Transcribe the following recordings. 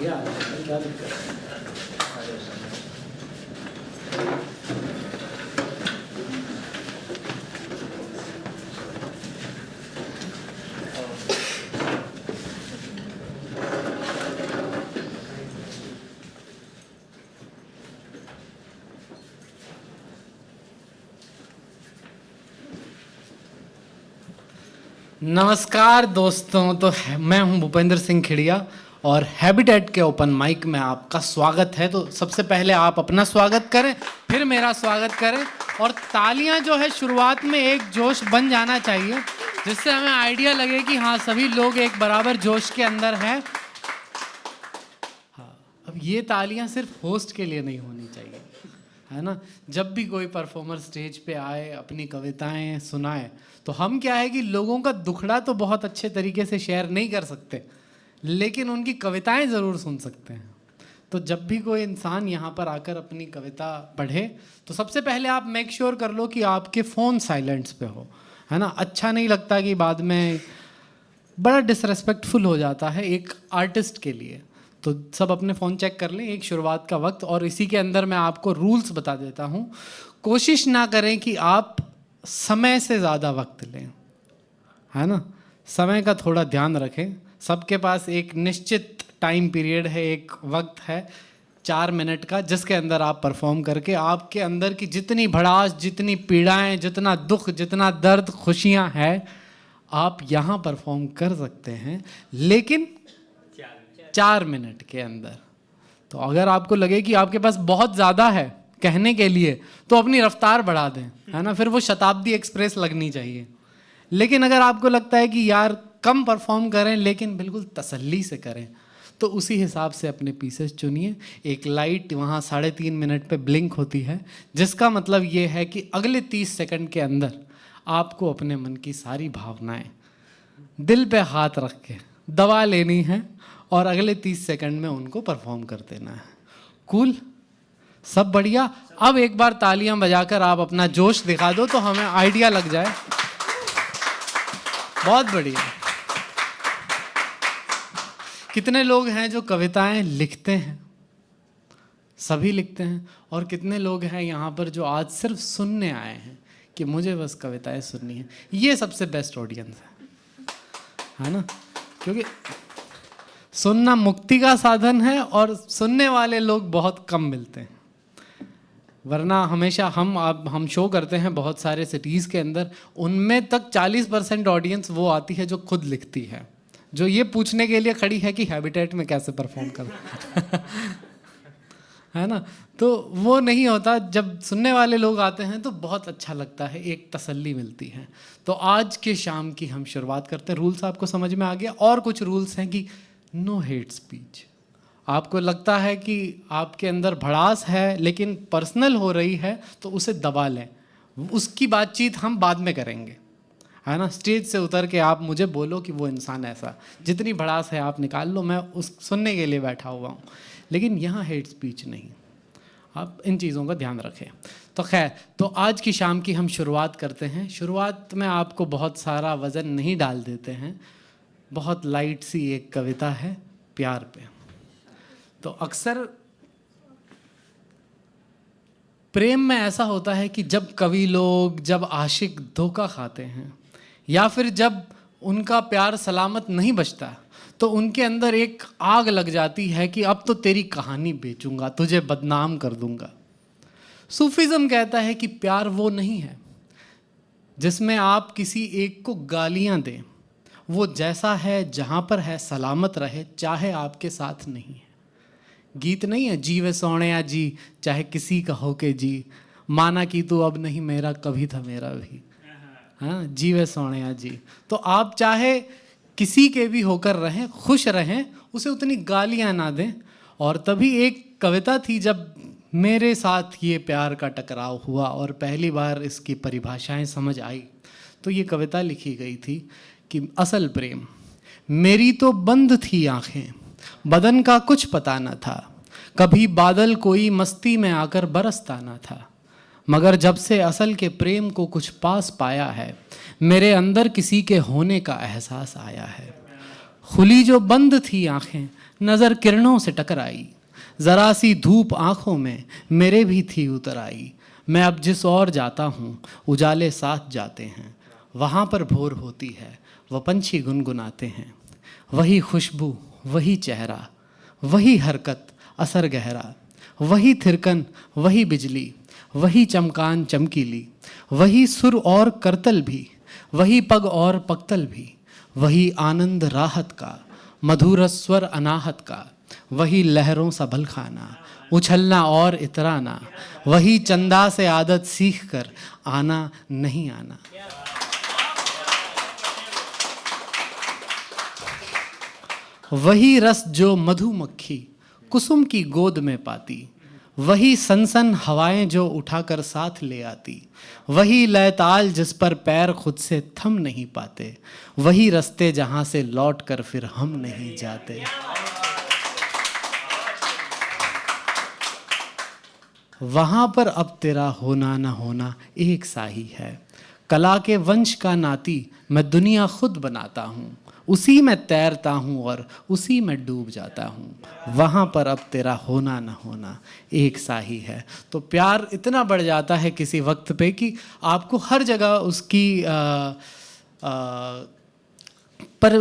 आगे आ जाए, क्या दिक्कत है। नमस्कार दोस्तों, तो मैं हूं भूपेंद्र सिंह खिड़िया और हैबिटेट के ओपन माइक में आपका स्वागत है। तो सबसे पहले आप अपना स्वागत करें, फिर मेरा स्वागत करें। और तालियां जो है शुरुआत में एक जोश बन जाना चाहिए, जिससे हमें आइडिया लगे कि हाँ सभी लोग एक बराबर जोश के अंदर हैं। हाँ, अब ये तालियां सिर्फ होस्ट के लिए नहीं होनी चाहिए, है ना। जब भी कोई परफॉर्मर स्टेज पे आए, अपनी कविताएं सुनाए, तो हम क्या है कि लोगों का दुखड़ा तो बहुत अच्छे तरीके से शेयर नहीं कर सकते, लेकिन उनकी कविताएं ज़रूर सुन सकते हैं। तो जब भी कोई इंसान यहाँ पर आकर अपनी कविता पढ़े, तो सबसे पहले आप मेक श्योर कर लो कि आपके फ़ोन साइलेंट्स पे हो, है ना। अच्छा नहीं लगता कि बाद में बड़ा डिसरेस्पेक्टफुल हो जाता है एक आर्टिस्ट के लिए। तो सब अपने फ़ोन चेक कर लें, एक शुरुआत का वक्त। और इसी के अंदर मैं आपको रूल्स बता देता हूँ। कोशिश ना करें कि आप समय से ज़्यादा वक्त लें, है ना। समय का थोड़ा ध्यान रखें। सबके पास एक निश्चित टाइम पीरियड है, एक वक्त है 4 मिनट का, जिसके अंदर आप परफॉर्म करके आपके अंदर की जितनी भड़ास, जितनी पीड़ाएं, जितना दुख, जितना दर्द, खुशियाँ हैं, आप यहाँ परफॉर्म कर सकते हैं, लेकिन 4 मिनट के अंदर। तो अगर आपको लगे कि आपके पास बहुत ज़्यादा है कहने के लिए, तो अपनी रफ्तार बढ़ा दें, है ना। फिर वो शताब्दी एक्सप्रेस लगनी चाहिए। लेकिन अगर आपको लगता है कि यार कम परफॉर्म करें लेकिन बिल्कुल तसल्ली से करें, तो उसी हिसाब से अपने पीसेस चुनिए। एक लाइट वहाँ 3.5 मिनट पे ब्लिंक होती है, जिसका मतलब ये है कि अगले 30 सेकंड के अंदर आपको अपने मन की सारी भावनाएं दिल पे हाथ रख के दबा लेनी है और अगले 30 सेकंड में उनको परफॉर्म कर देना है। कूल, सब बढ़िया। अब एक बार तालियां बजाकर आप अपना जोश दिखा दो तो हमें आइडिया लग जाए। बहुत बढ़िया। कितने लोग हैं जो कविताएं लिखते हैं? सभी लिखते हैं। और कितने लोग हैं यहाँ पर जो आज सिर्फ सुनने आए हैं कि मुझे बस कविताएं सुननी है? ये सबसे बेस्ट ऑडियंस है ना, क्योंकि सुनना मुक्ति का साधन है और सुनने वाले लोग बहुत कम मिलते हैं। वरना हमेशा हम शो करते हैं बहुत सारे सिटीज़ के अंदर, उनमें तक 40% ऑडियंस वो आती है जो खुद लिखती है, जो ये पूछने के लिए खड़ी है कि हैबिटेट में कैसे परफॉर्म कर है ना। तो वो नहीं होता। जब सुनने वाले लोग आते हैं तो बहुत अच्छा लगता है, एक तसल्ली मिलती है। तो आज के शाम की हम शुरुआत करते हैं। रूल्स आपको समझ में आ गया। और कुछ रूल्स हैं कि नो हेट स्पीच। आपको लगता है कि आपके अंदर भड़ास है लेकिन पर्सनल हो रही है, तो उसे दबा लें। उसकी बातचीत हम बाद में करेंगे, है ना। स्टेज से उतर के आप मुझे बोलो कि वो इंसान ऐसा, जितनी भड़ास है आप निकाल लो, मैं उस सुनने के लिए बैठा हुआ हूँ। लेकिन यहाँ हेट स्पीच नहीं। आप इन चीज़ों का ध्यान रखें। तो खैर, तो आज की शाम की हम शुरुआत करते हैं। शुरुआत में आपको बहुत सारा वज़न नहीं डाल देते हैं। बहुत लाइट सी एक कविता है प्यार पे। तो अक्सर प्रेम में ऐसा होता है कि जब कवि लोग, जब आशिक धोखा खाते हैं, या फिर जब उनका प्यार सलामत नहीं बचता, तो उनके अंदर एक आग लग जाती है कि अब तो तेरी कहानी बेचूंगा, तुझे बदनाम कर दूंगा। सूफीज़्म कहता है कि प्यार वो नहीं है जिसमें आप किसी एक को गालियां दें। वो जैसा है, जहाँ पर है, सलामत रहे, चाहे आपके साथ नहीं है। गीत नहीं है, जीवे सोनिया जी चाहे किसी का हो के जी, माना कि तू अब नहीं मेरा, कभी था मेरा भी। हाँ, जीवे सोनिया जी। तो आप चाहे किसी के भी होकर रहें, खुश रहें, उसे उतनी गालियां ना दें। और तभी एक कविता थी, जब मेरे साथ ये प्यार का टकराव हुआ और पहली बार इसकी परिभाषाएं समझ आई, तो ये कविता लिखी गई थी कि असल प्रेम, मेरी तो बंद थी आंखें, बदन का कुछ पता न था, कभी बादल कोई मस्ती में आकर बरसता न था, मगर जब से असल के प्रेम को कुछ पास पाया है, मेरे अंदर किसी के होने का एहसास आया है। खुली जो बंद थी आंखें, नज़र किरणों से टकराई, ज़रा सी धूप आँखों में मेरे भी थी उतर आई। मैं अब जिस ओर जाता हूँ उजाले साथ जाते हैं, वहाँ पर भोर होती है वह पंछी गुनगुनाते हैं। वही खुशबू, वही चेहरा, वही हरकत, असर गहरा, वही थिरकन, वही बिजली, वही चमकान चमकीली, वही सुर और करतल भी, वही पग और पकतल भी, वही आनंद राहत का, मधुर स्वर अनाहत का, वही लहरों सा भल खाना, उछलना और इतराना, वही चंदा से आदत सीख कर आना नहीं आना। वही रस जो मधुमक्खी कुसुम की गोद में पाती, वही सनसन हवाएं जो उठाकर साथ ले आती, वही लयताल जिस पर पैर खुद से थम नहीं पाते, वही रास्ते जहां से लौट कर फिर हम नहीं जाते। वहां पर अब तेरा होना न होना एक सा ही है। कला के वंश का नाती मैं दुनिया खुद बनाता हूँ, उसी में तैरता हूँ और उसी में डूब जाता हूँ। वहाँ पर अब तेरा होना न होना एक सा ही है। तो प्यार इतना बढ़ जाता है किसी वक्त पे कि आपको हर जगह उसकी पर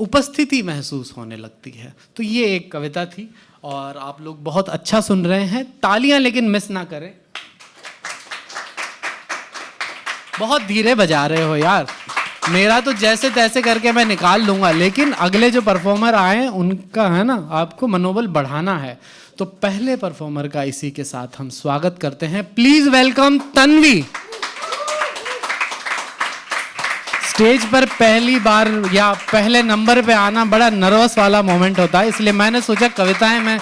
उपस्थिति महसूस होने लगती है। तो ये एक कविता थी और आप लोग बहुत अच्छा सुन रहे हैं। तालियां लेकिन मिस ना करें। बहुत धीरे बजा रहे हो यार। मेरा तो जैसे तैसे करके मैं निकाल लूंगा, लेकिन अगले जो परफॉर्मर आए उनका है ना, आपको मनोबल बढ़ाना है। तो पहले परफॉर्मर का इसी के साथ हम स्वागत करते हैं। Please welcome Tanvi. स्टेज पर पहली बार या पहले नंबर पे आना बड़ा नर्वस वाला मोमेंट होता है, इसलिए मैंने सोचा कविताएं मैं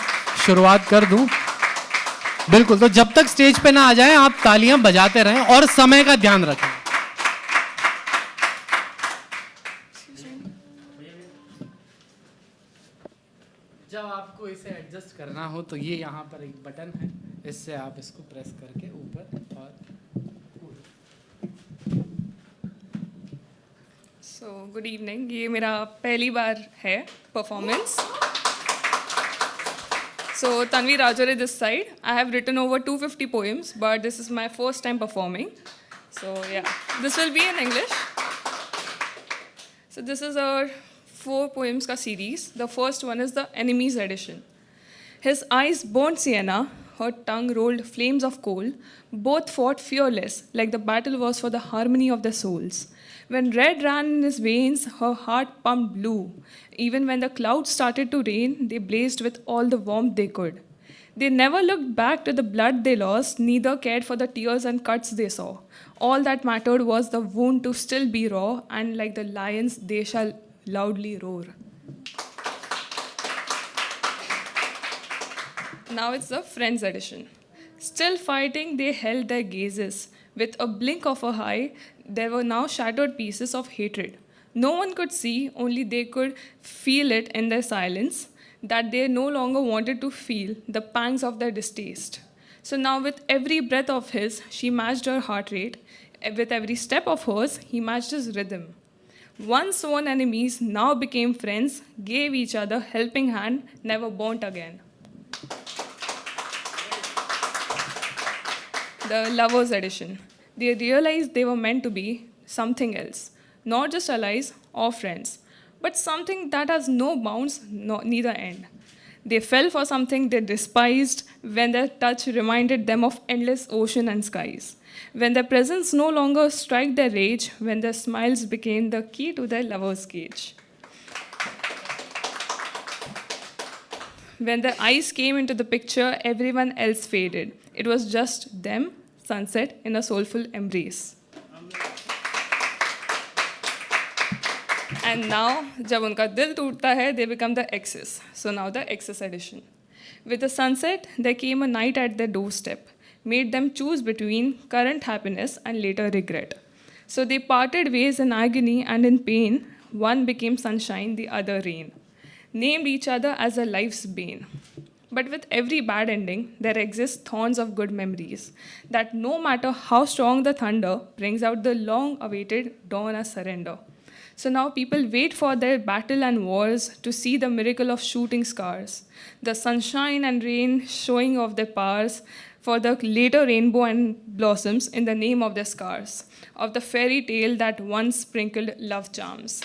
शुरुआत कर दूं। बिल्कुल, तो जब तक स्टेज पे ना आ जाएं आप तालियां बजाते रहें और समय का ध्यान रखें। जब आपको इसे एडजस्ट करना हो तो ये यहाँ पर एक बटन है, इससे आप इसको प्रेस करके ऊपर और गुड इवनिंग। ये मेरा पहली बार है performance. So Tanvi Rajore this side. I have written over 250 poems, but this is my first time performing. So yeah, this will be in English. So this is our 4 poems ka series. The first one is the Enemies edition. His eyes burned sienna, her tongue rolled flames of coal. Both fought fearless, like the battle was for the harmony of their souls. When red ran in his veins, her heart pumped blue. Even when the clouds started to rain, they blazed with all the warmth they could. They never looked back to the blood they lost, neither cared for the tears and cuts they saw. All that mattered was the wound to still be raw, and like the lions, they shall loudly roar. Now it's the Friends edition. Still fighting, they held their gazes. With a blink of an eye, there were now shattered pieces of hatred. No one could see, only they could feel it in their silence, that they no longer wanted to feel the pangs of their distaste. So now with every breath of his, she matched her heart rate. With every step of hers, he matched his rhythm. Once sworn enemies now became friends, gave each other helping hand, never burnt again. The Lovers edition. They realized they were meant to be something else, not just allies or friends, but something that has no bounds, neither end. They fell for something they despised when their touch reminded them of endless ocean and skies, when their presence no longer struck their rage, when their smiles became the key to their lover's cage. When their eyes came into the picture, everyone else faded. It was just them, sunset, in a soulful embrace. And now, जब उनका दिल टूटता है, they become the exes. So now the exes edition. With the sunset, there came a night at their doorstep, made them choose between current happiness and later regret. So they parted ways in agony and in pain. One became sunshine, the other rain. Named each other as a life's bane. But with every bad ending, there exist thorns of good memories, that no matter how strong the thunder, brings out the long-awaited dawn as surrender. So now people wait for their battle and wars to see the miracle of shooting scars, the sunshine and rain showing off their powers, for the later rainbow and blossoms in the name of their scars, of the fairy tale that once sprinkled love charms.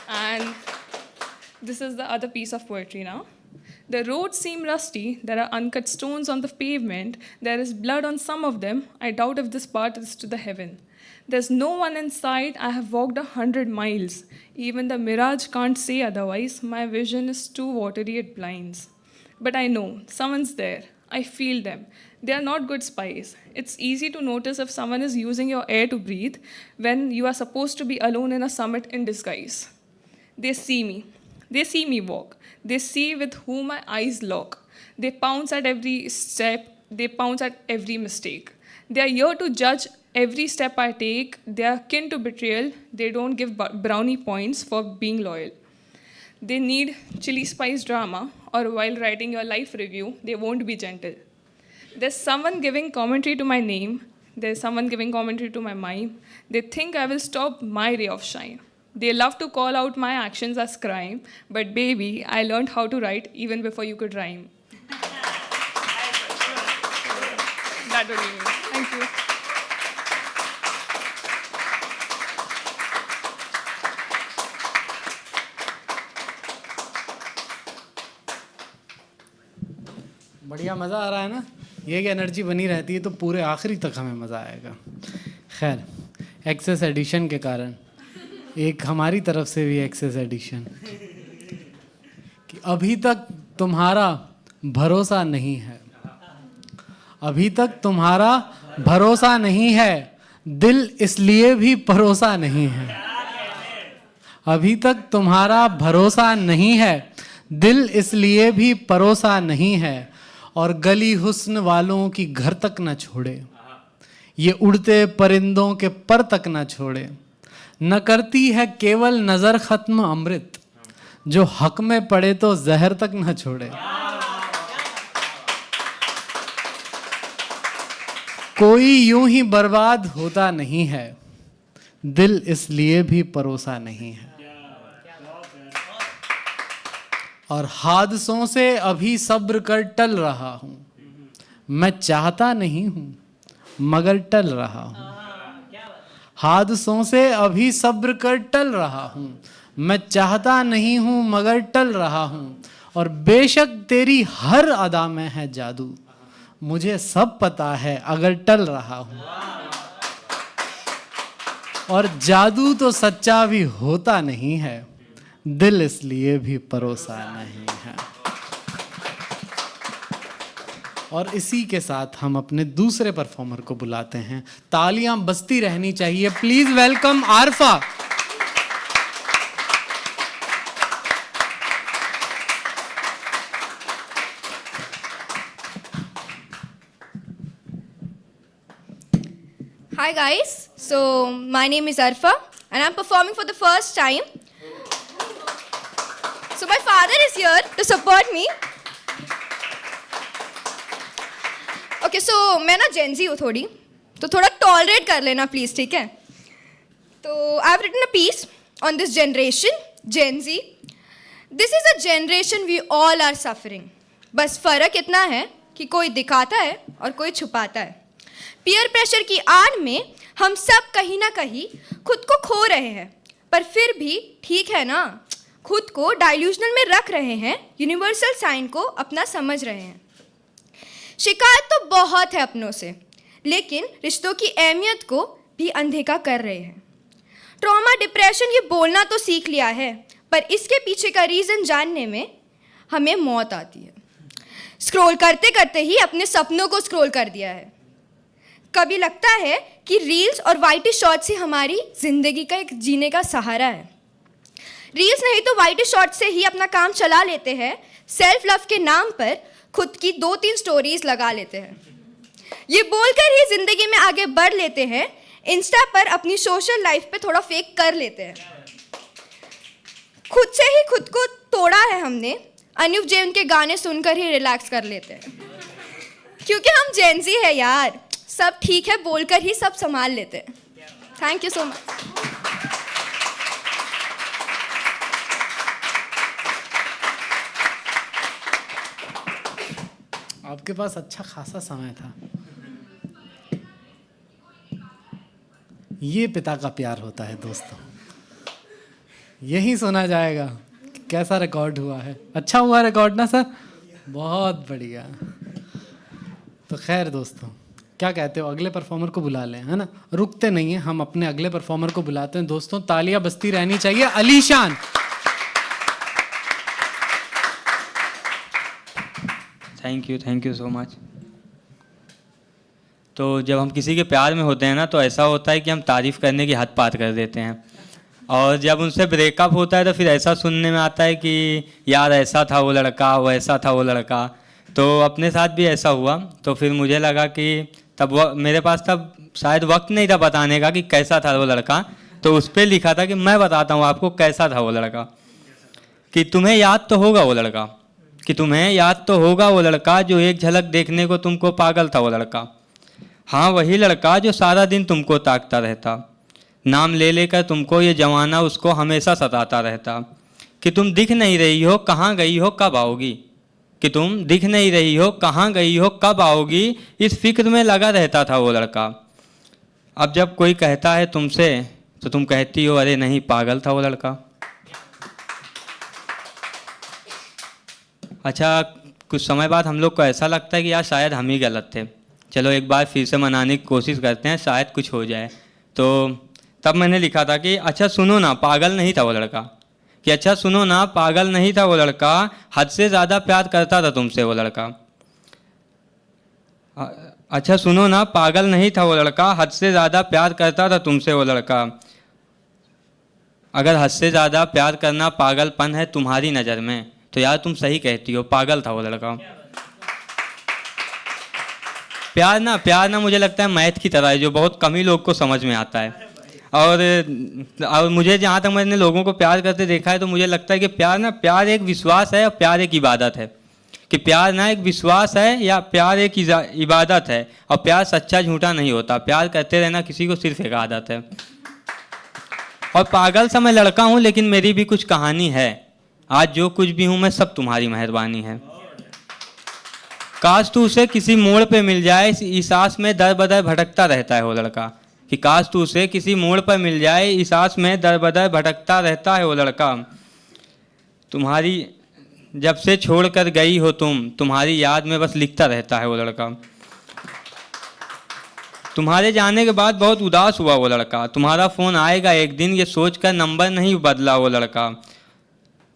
And this is the other piece of poetry now. The roads seem rusty, there are uncut stones on the pavement, there is blood on some of them, I doubt if this path is to the heaven. There's no one in sight, I have walked 100 miles. Even the mirage can't say otherwise, my vision is too watery it blinds. But I know, someone's there, I feel them. They are not good spies. It's easy to notice if someone is using your air to breathe when you are supposed to be alone in a summit in disguise. They see me walk. They see with whom my eyes lock. They pounce at every step. They pounce at every mistake. They are here to judge every step I take. They are kin to betrayal. They don't give brownie points for being loyal. They need chili spice drama, or while writing your life review, they won't be gentle. There's someone giving commentary to my name. There's someone giving commentary to my mime. They think I will stop my ray of shine. They love to call out my actions as crime, but baby, I learned how to write even before you could rhyme. That would be me. Thank you. बढ़िया, मज़ा आ रहा है ना? ये एक energy बनी रहती है तो पूरे आखिरी तक हमें मज़ा आएगा। खैर, एक्सेस एडिशन के कारण एक हमारी तरफ से भी एक्सेस एडिशन कि अभी तक तुम्हारा भरोसा नहीं है, अभी तक तुम्हारा भरोसा नहीं है, दिल इसलिए भी परोसा नहीं है। अभी तक तुम्हारा भरोसा नहीं है, दिल इसलिए भी परोसा नहीं है, और गली हुस्न वालों की घर तक न छोड़े, ये उड़ते परिंदों के पर तक न छोड़े। न करती है केवल नजर खत्म अमृत, जो हक में पड़े तो जहर तक न छोड़े। कोई यूं ही बर्बाद होता नहीं है, दिल इसलिए भी परोसा नहीं है। और हादसों से अभी सब्र कर टल रहा हूं, मैं चाहता नहीं हूं मगर टल रहा हूं। हादसों से अभी सब्र कर टल रहा हूं, मैं चाहता नहीं हूं मगर टल रहा हूं। और बेशक तेरी हर अदा में है जादू, मुझे सब पता है अगर टल रहा हूं। और जादू तो सच्चा भी होता नहीं है, दिल इसलिए भी परोसा नहीं है। और इसी के साथ हम अपने दूसरे परफॉर्मर को बुलाते हैं। तालियां बजती रहनी चाहिए। Please welcome Arfa. Hi guys, so my name is Arfa and I'm performing for the first time. So my father is here to support me. Okay, so मैं ना Gen Z हूँ थोड़ी, तो थोड़ा tolerate कर लेना please, ठीक है? तो I've written a piece on this generation, Gen Z. This is a generation we all are suffering. बस फ़र्क इतना है कि कोई दिखाता है और कोई छुपाता है। पीयर प्रेशर की आड़ में हम सब कहीं ना कहीं खुद को खो रहे हैं, पर फिर भी ठीक है ना, खुद को डाइल्यूशनल में रख रहे हैं, यूनिवर्सल साइन को अपना समझ रहे हैं। शिकायत तो बहुत है अपनों से, लेकिन रिश्तों की अहमियत को भी अनदेखा कर रहे हैं। ट्रॉमा, डिप्रेशन ये बोलना तो सीख लिया है, पर इसके पीछे का रीज़न जानने में हमें मौत आती है। स्क्रॉल करते करते ही अपने सपनों को स्क्रॉल कर दिया है। कभी लगता है कि रील्स और वाइटी शॉर्ट से हमारी ज़िंदगी का एक जीने का सहारा है। रील्स नहीं तो वाइटी शॉर्ट से ही अपना काम चला लेते हैं। सेल्फ लव के नाम पर खुद की 2-3 स्टोरीज लगा लेते हैं। ये बोलकर ही ज़िंदगी में आगे बढ़ लेते हैं। इंस्टा पर अपनी सोशल लाइफ पे थोड़ा फेक कर लेते हैं। खुद से ही खुद को तोड़ा है हमने। अनुव जैन के गाने सुनकर ही रिलैक्स कर लेते हैं, क्योंकि हम जेन ज़ी है यार। सब ठीक है बोलकर ही सब संभाल लेते हैं। Thank you so much. आपके पास अच्छा खासा समय था। ये पिता का प्यार होता है दोस्तों। यही सुना जाएगा कि कैसा रिकॉर्ड हुआ है। अच्छा हुआ रिकॉर्ड ना सर? बहुत बढ़िया। तो खैर दोस्तों, क्या कहते हो, अगले परफॉर्मर को बुला लें, है ना? रुकते नहीं हैं हम, अपने अगले परफॉर्मर को बुलाते हैं। दोस्तों तालियां बजती रहनी चाहिए। Alishan. Thank you so much. तो जब हम किसी के प्यार में होते हैं ना, तो ऐसा होता है कि हम तारीफ़ करने की हद पार कर देते हैं, और जब उनसे ब्रेकअप होता है तो फिर ऐसा सुनने में आता है कि यार ऐसा था वो लड़का, वो ऐसा था वो लड़का। तो अपने साथ भी ऐसा हुआ। तो फिर मुझे लगा कि तब मेरे पास तब शायद वक्त नहीं था बताने का कि कैसा था वो लड़का, तो उस पर लिखा था कि मैं बताता हूँ आपको कैसा था वो लड़का। कि तुम्हें याद तो होगा वो लड़का, कि तुम्हें याद तो होगा वो लड़का, जो एक झलक देखने को तुमको पागल था वो लड़का। हाँ वही लड़का जो सारा दिन तुमको ताकता रहता, नाम ले लेकर तुमको ये जमाना उसको हमेशा सताता रहता। कि तुम दिख नहीं रही हो, कहाँ गई हो, कब आओगी। कि तुम दिख नहीं रही हो, कहाँ गई हो, कब आओगी, इस फिक्र में लगा रहता था वो लड़का। अब जब कोई कहता है तुमसे तो तुम कहती हो अरे नहीं पागल था वो लड़का। अच्छा, कुछ समय बाद हम लोग को ऐसा लगता है कि यार शायद हम ही गलत थे, चलो एक बार फिर से मनाने की कोशिश करते हैं, शायद कुछ हो जाए। तो तब मैंने लिखा था कि अच्छा सुनो ना, पागल नहीं था वो लड़का। कि अच्छा सुनो ना, पागल नहीं था वो लड़का, हद से ज़्यादा प्यार करता था तुमसे वो लड़का। अच्छा सुनो ना, पागल नहीं था वो लड़का, हद से ज़्यादा प्यार करता था तुमसे वो लड़का। अगर हद से ज़्यादा प्यार करना पागलपन है तुम्हारी नज़र में, तो यार तुम सही कहती हो, पागल था वो लड़का। प्यार ना मुझे लगता है मैथ की तरह है, जो बहुत कम ही लोग को समझ में आता है। और मुझे जहाँ तक मैंने लोगों को प्यार करते देखा है, तो मुझे लगता है कि प्यार एक विश्वास है और प्यार एक इबादत है। कि प्यार ना एक विश्वास है या प्यार एक इबादत है, और प्यार सच्चा झूठा नहीं होता। प्यार करते रहना किसी को सिर्फ एक आदत है। और पागल सा मैं लड़का हूँ, लेकिन मेरी भी कुछ कहानी है। आज जो कुछ भी हूँ मैं सब तुम्हारी मेहरबानी है। काश तू उसे किसी मोड़ पे मिल जाए, इस आस में दर बदर भटकता रहता है वो लड़का। कि काश तू उसे किसी मोड़ पर मिल जाए, इस आस में दर बदर भटकता रहता है वो लड़का। तुम्हारी जब से छोड़ कर गई हो तुम, तुम्हारी याद में बस लिखता रहता है वो लड़का। तुम्हारे जाने के बाद बहुत उदास हुआ वो लड़का, तुम्हारा फ़ोन आएगा एक दिन ये सोच कर नंबर नहीं बदला वो लड़का।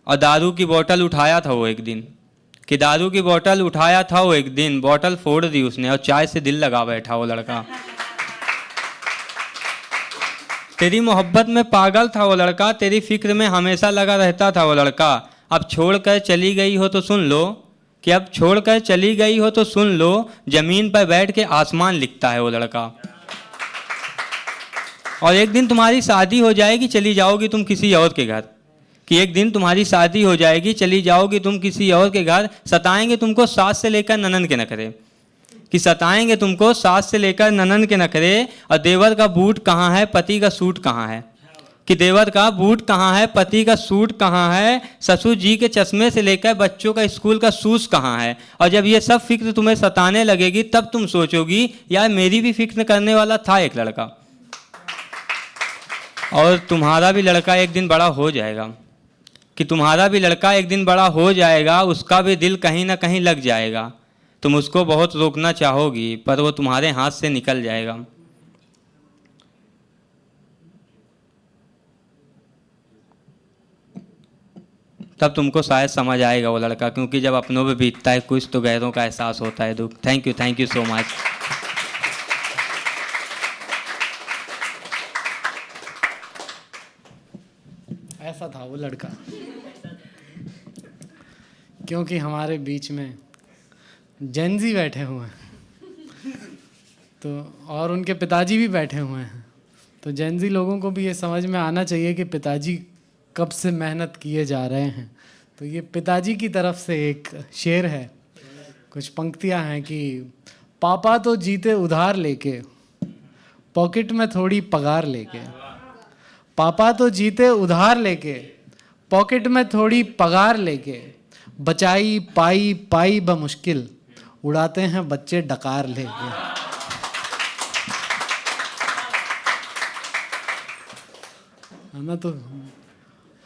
और दारू की बोतल उठाया था वो एक दिन, कि दारू की बोतल उठाया था वो एक दिन, बोतल फोड़ दी उसने और चाय से दिल लगा बैठा वो लड़का। तेरी मोहब्बत में पागल था वो लड़का, तेरी फिक्र में हमेशा लगा रहता था वो लड़का। अब छोड़कर चली गई हो तो सुन लो, कि अब छोड़कर चली गई हो तो सुन लो, जमीन पर बैठ के आसमान लिखता है वो लड़का। और एक दिन तुम्हारी शादी हो जाएगी, चली जाओगी तुम किसी और के घर। कि एक दिन तुम्हारी शादी हो जाएगी, चली जाओगी तुम किसी और के घर। सताएंगे तुमको सास से लेकर ननन के नखरे, कि सताएंगे तुमको सास से लेकर ननन के नखरे। और देवर का बूट कहाँ है, पति का सूट कहाँ है। कि देवर का बूट कहाँ है, पति का सूट कहाँ है। ससुर जी के चश्मे से लेकर बच्चों का स्कूल का शूज कहाँ है। और जब ये सब फिक्र तुम्हें सताने लगेगी, तब तुम सोचोगी यार मेरी भी फिक्र करने वाला था एक लड़का। और तुम्हारा भी लड़का एक दिन बड़ा हो जाएगा। कि तुम्हारा भी लड़का एक दिन बड़ा हो जाएगा, उसका भी दिल कहीं ना कहीं लग जाएगा। तुम उसको बहुत रोकना चाहोगी, पर वो तुम्हारे हाथ से निकल जाएगा। तब तुमको शायद समझ आएगा वो लड़का, क्योंकि जब अपनों पे बीतता है कुछ, तो गैरों का एहसास होता है दुख। Thank you so much. ऐसा था वो लड़का। क्योंकि हमारे बीच में जेनजी बैठे हुए हैं, तो और उनके पिताजी भी बैठे हुए हैं। तो जेनजी लोगों को भी ये समझ में आना चाहिए कि पिताजी कब से मेहनत किए जा रहे हैं। तो ये पिताजी की तरफ से एक शेर है, कुछ पंक्तियां हैं कि पापा तो जीते उधार लेके, पॉकेट में थोड़ी पगार लेके। पापा तो जीते उधार लेके, पॉकेट में थोड़ी पगार लेके, बचाई पाई पाई बमुश्किल, उड़ाते हैं बच्चे डकार लेके। है ना? तो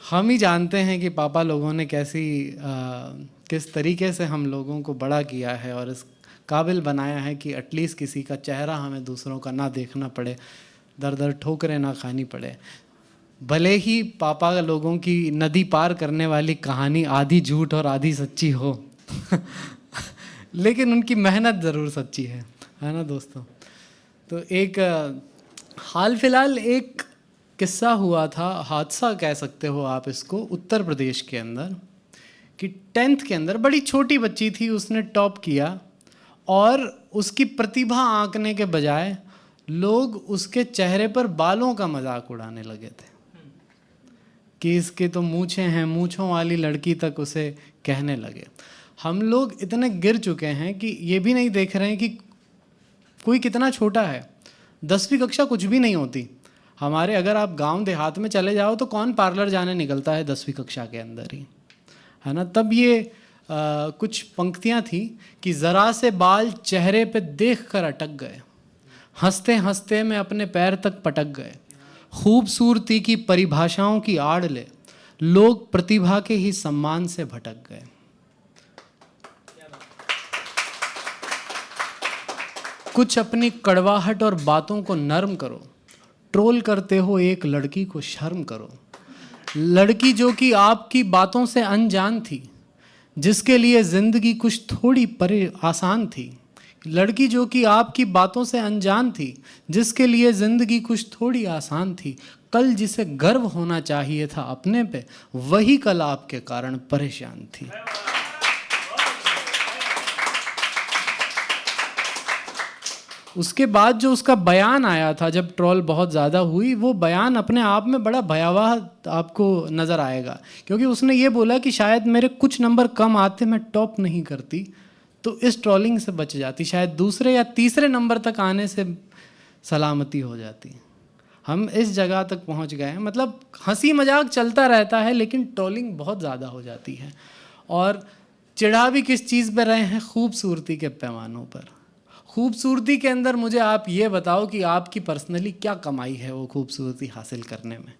हम ही जानते हैं कि पापा लोगों ने किस तरीके से हम लोगों को बड़ा किया है और इस काबिल बनाया है कि एटलीस्ट किसी का चेहरा हमें दूसरों का ना देखना पड़े, दर दर ठोकरें ना खानी पड़े। भले ही पापा लोगों की नदी पार करने वाली कहानी आधी झूठ और आधी सच्ची हो लेकिन उनकी मेहनत ज़रूर सच्ची है ना दोस्तों? तो एक हाल फिलहाल एक किस्सा हुआ था, हादसा कह सकते हो आप इसको, उत्तर प्रदेश के अंदर, कि 10th के अंदर बड़ी छोटी बच्ची थी, उसने टॉप किया और उसकी प्रतिभा आंकने के बजाय लोग उसके चेहरे पर बालों का मजाक उड़ाने लगे थे कि इसके तो मूछें हैं, मूछों वाली लड़की तक उसे कहने लगे। हम लोग इतने गिर चुके हैं कि ये भी नहीं देख रहे हैं कि कोई कितना छोटा है। 10वीं कक्षा कुछ भी नहीं होती हमारे। अगर आप गांव देहात में चले जाओ तो कौन पार्लर जाने निकलता है 10वीं कक्षा के अंदर ही, है ना? तब ये कुछ पंक्तियां थी कि ज़रा से बाल चेहरे पे देख कर अटक गए, हंसते हंसते में अपने पैर तक पटक गए, खूबसूरती की परिभाषाओं की आड़ ले लोग प्रतिभा के ही सम्मान से भटक गए। कुछ अपनी कड़वाहट और बातों को नर्म करो, ट्रोल करते हो एक लड़की को शर्म करो। लड़की जो कि आपकी बातों से अनजान थी, जिसके लिए ज़िंदगी कुछ थोड़ी आसान थी। लड़की जो कि आपकी बातों से अनजान थी, जिसके लिए ज़िंदगी कुछ थोड़ी आसान थी। कल जिसे गर्व होना चाहिए था अपने पे, वही कल आपके कारण परेशान थी। उसके बाद जो उसका बयान आया था, जब ट्रोल बहुत ज़्यादा हुई, वो बयान अपने आप में बड़ा भयावह आपको नज़र आएगा, क्योंकि उसने ये बोला कि शायद मेरे कुछ नंबर कम आते, मैं टॉप नहीं करती तो इस ट्रोलिंग से बच जाती, शायद दूसरे या तीसरे नंबर तक आने से सलामती हो जाती। हम इस जगह तक पहुंच गए हैं। मतलब हंसी मजाक चलता रहता है लेकिन ट्रोलिंग बहुत ज़्यादा हो जाती है। और चिढ़ा भी किस चीज़ पर रहे हैं? खूबसूरती के पैमानों पर। खूबसूरती के अंदर मुझे आप ये बताओ कि आपकी पर्सनली क्या कमाई है वो खूबसूरती हासिल करने में?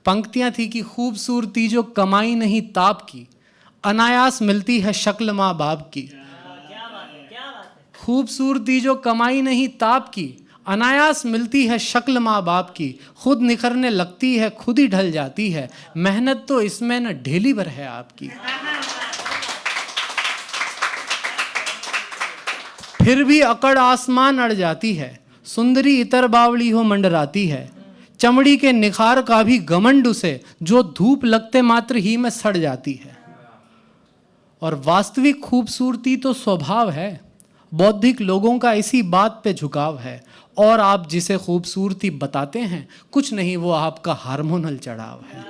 पंक्तियाँ थी कि खूबसूरती जो कमाई नहीं ताप की, अनायास मिलती है शक्ल माँ बाप की। खूबसूरती जो कमाई नहीं ताप की, अनायास मिलती है शक्ल माँ बाप की। खुद निखरने लगती है, खुद ही ढल जाती है, मेहनत तो इसमें न ढेली भर है आपकी। फिर भी अकड़ आसमान अड़ जाती है, सुंदरी इतर बावली हो मंडराती है। चमड़ी के निखार का भी घमंड उसे, जो धूप लगते मात्र ही में सड़ जाती है। और वास्तविक खूबसूरती तो स्वभाव है, बौद्धिक लोगों का इसी बात पे झुकाव है। और आप जिसे खूबसूरती बताते हैं, कुछ नहीं, वो आपका हार्मोनल चढ़ाव है।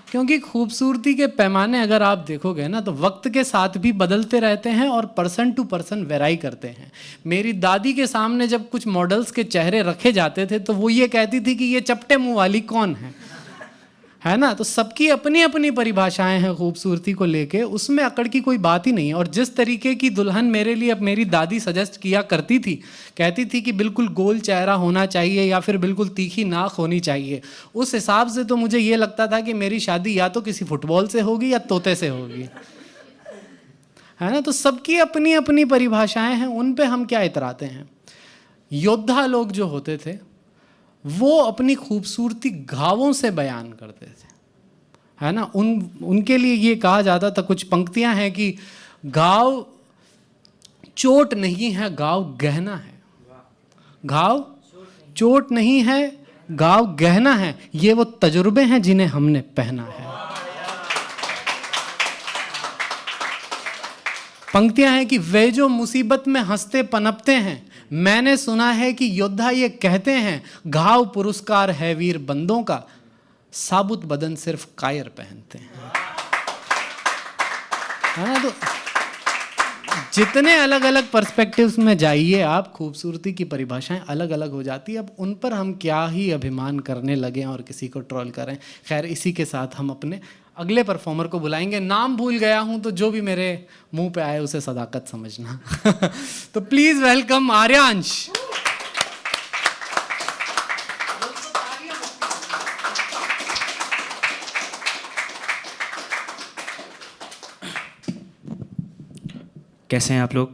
क्योंकि खूबसूरती के पैमाने अगर आप देखोगे ना, तो वक्त के साथ भी बदलते रहते हैं और पर्सन टू पर्सन वेराई करते हैं। मेरी दादी के सामने जब कुछ मॉडल्स के चेहरे रखे जाते थे तो वो ये कहती थी कि ये चपटे मुंह वाली कौन है ना? तो सबकी अपनी अपनी परिभाषाएं हैं खूबसूरती को लेके, उसमें अकड़ की कोई बात ही नहीं है। और जिस तरीके की दुल्हन मेरे लिए अब मेरी दादी सजेस्ट किया करती थी, कहती थी कि बिल्कुल गोल चेहरा होना चाहिए या फिर बिल्कुल तीखी नाक होनी चाहिए, उस हिसाब से तो मुझे ये लगता था कि मेरी शादी या तो किसी फुटबॉल से होगी या तोते से होगी, है ना? तो सबकी अपनी अपनी परिभाषाएं हैं, उन पे हम क्या इतराते हैं। योद्धा लोग जो होते थे वो अपनी खूबसूरती घावों से बयान करते थे, है ना? उनके लिए ये कहा जाता था, कुछ पंक्तियां हैं कि घाव चोट नहीं है, घाव गहना है। घाव चोट नहीं है, घाव गहना है, ये वो तजुर्बे हैं जिन्हें हमने पहना है। पंक्तियां हैं कि वे जो मुसीबत में हंसते पनपते हैं, मैंने सुना है कि योद्धा ये कहते हैं, घाव पुरस्कार है वीर बंदों का, साबुत बदन सिर्फ कायर पहनते हैं। है ना? तो जितने अलग अलग पर्सपेक्टिव्स में जाइए आप, खूबसूरती की परिभाषाएं अलग अलग हो जाती है। अब उन पर हम क्या ही अभिमान करने लगे और किसी को ट्रोल करें। खैर, इसी के साथ हम अपने अगले परफॉर्मर को बुलाएंगे। नाम भूल गया हूं तो जो भी मेरे मुंह पे आए उसे सदाकत समझना। तो प्लीज वेलकम आर्यांश। कैसे हैं आप लोग?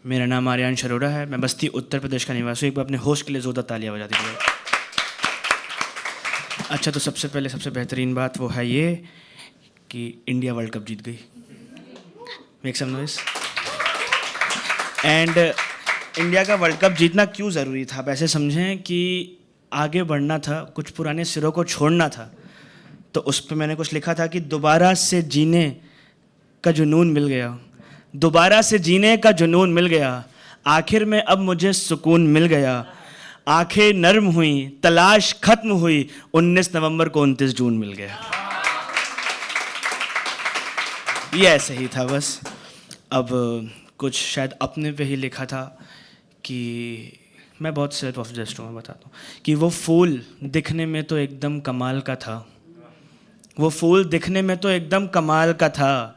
मेरा नाम आर्यांश अरोड़ा है। मैं बस्ती उत्तर प्रदेश का निवासी हूँ। एक बार अपने होस्ट के लिए जोरदार तालियां बजा दीजिए। अच्छा, तो सबसे पहले सबसे बेहतरीन बात वो है ये कि इंडिया वर्ल्ड कप जीत गई। Make some noise. And India का वर्ल्ड कप जीतना क्यों ज़रूरी था? आप ऐसे समझें कि आगे बढ़ना था, कुछ पुराने सिरों को छोड़ना था। तो उस पर मैंने कुछ लिखा था कि दोबारा से जीने का जुनून मिल गया, दोबारा से जीने का जुनून मिल गया, आखिर में अब मुझे सुकून मिल गया, आंखें नर्म हुई, तलाश खत्म हुई, 19 नवंबर को 29 जून मिल गया। ये ऐसे ही था बस। अब कुछ शायद अपने पे ही लिखा था कि मैं बहुत सेल्फ ऑब्सेस्ड हूँ, मैं बताता हूँ कि वो फूल दिखने में तो एकदम कमाल का था, वो फूल दिखने में तो एकदम कमाल का था,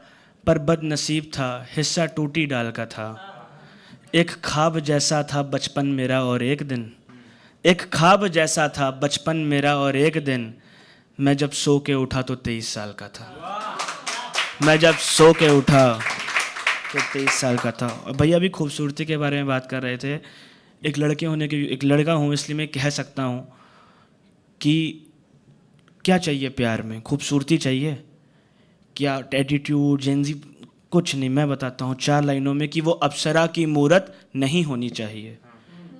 पर बदनसीब था, हिस्सा टूटी डाल का था। एक ख्वाब जैसा था बचपन मेरा और एक दिन, एक ख्वाब जैसा था बचपन मेरा और एक दिन, मैं जब सो के उठा तो 23 साल का था, मैं जब सो के उठा तो 23 साल का था। और भैया भी खूबसूरती के बारे में बात कर रहे थे। एक लड़के होने के, एक लड़का हूँ इसलिए मैं कह सकता हूँ कि क्या चाहिए प्यार में? खूबसूरती चाहिए क्या? एटीट्यूड, जेंजी, कुछ नहीं। मैं बताता हूँ 4 लाइनों में कि वो अप्सरा की मूरत नहीं होनी चाहिए,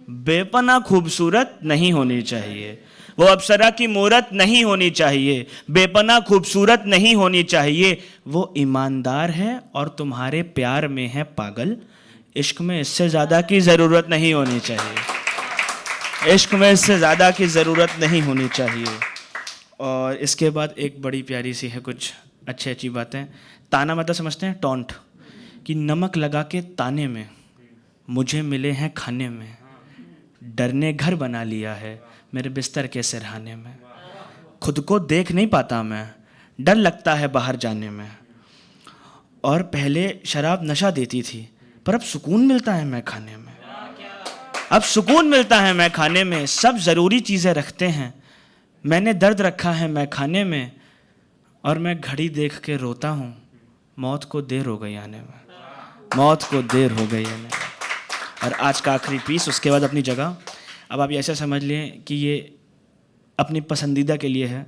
बेपना खूबसूरत नहीं होनी चाहिए, वो अप्सरा की मूरत नहीं होनी चाहिए, बेपना खूबसूरत नहीं होनी चाहिए, वो ईमानदार है और तुम्हारे प्यार में है पागल, इश्क में इससे ज़्यादा की ज़रूरत नहीं होनी चाहिए, इश्क में इससे ज़्यादा की ज़रूरत नहीं होनी चाहिए। और इसके बाद एक बड़ी प्यारी सी है, कुछ अच्छी बातें। ताना मतलब समझते हैं? टॉन्ट। कि नमक लगा के ताने में मुझे मिले हैं खाने में, डरने घर बना लिया है मेरे बिस्तर के सिरहाने में, खुद को देख नहीं पाता मैं, डर लगता है बाहर जाने में, और पहले शराब नशा देती थी पर अब सुकून मिलता है मैं खाने में, अब सुकून मिलता है मैं खाने में, सब ज़रूरी चीज़ें रखते हैं, मैंने दर्द रखा है मैं खाने में, और मैं घड़ी देख के रोता हूँ, मौत को देर हो गई आने में, मौत को देर हो गई आने में। और आज का आखिरी पीस, उसके बाद अपनी जगह। अब आप ये ऐसा समझ लें कि ये अपनी पसंदीदा के लिए है,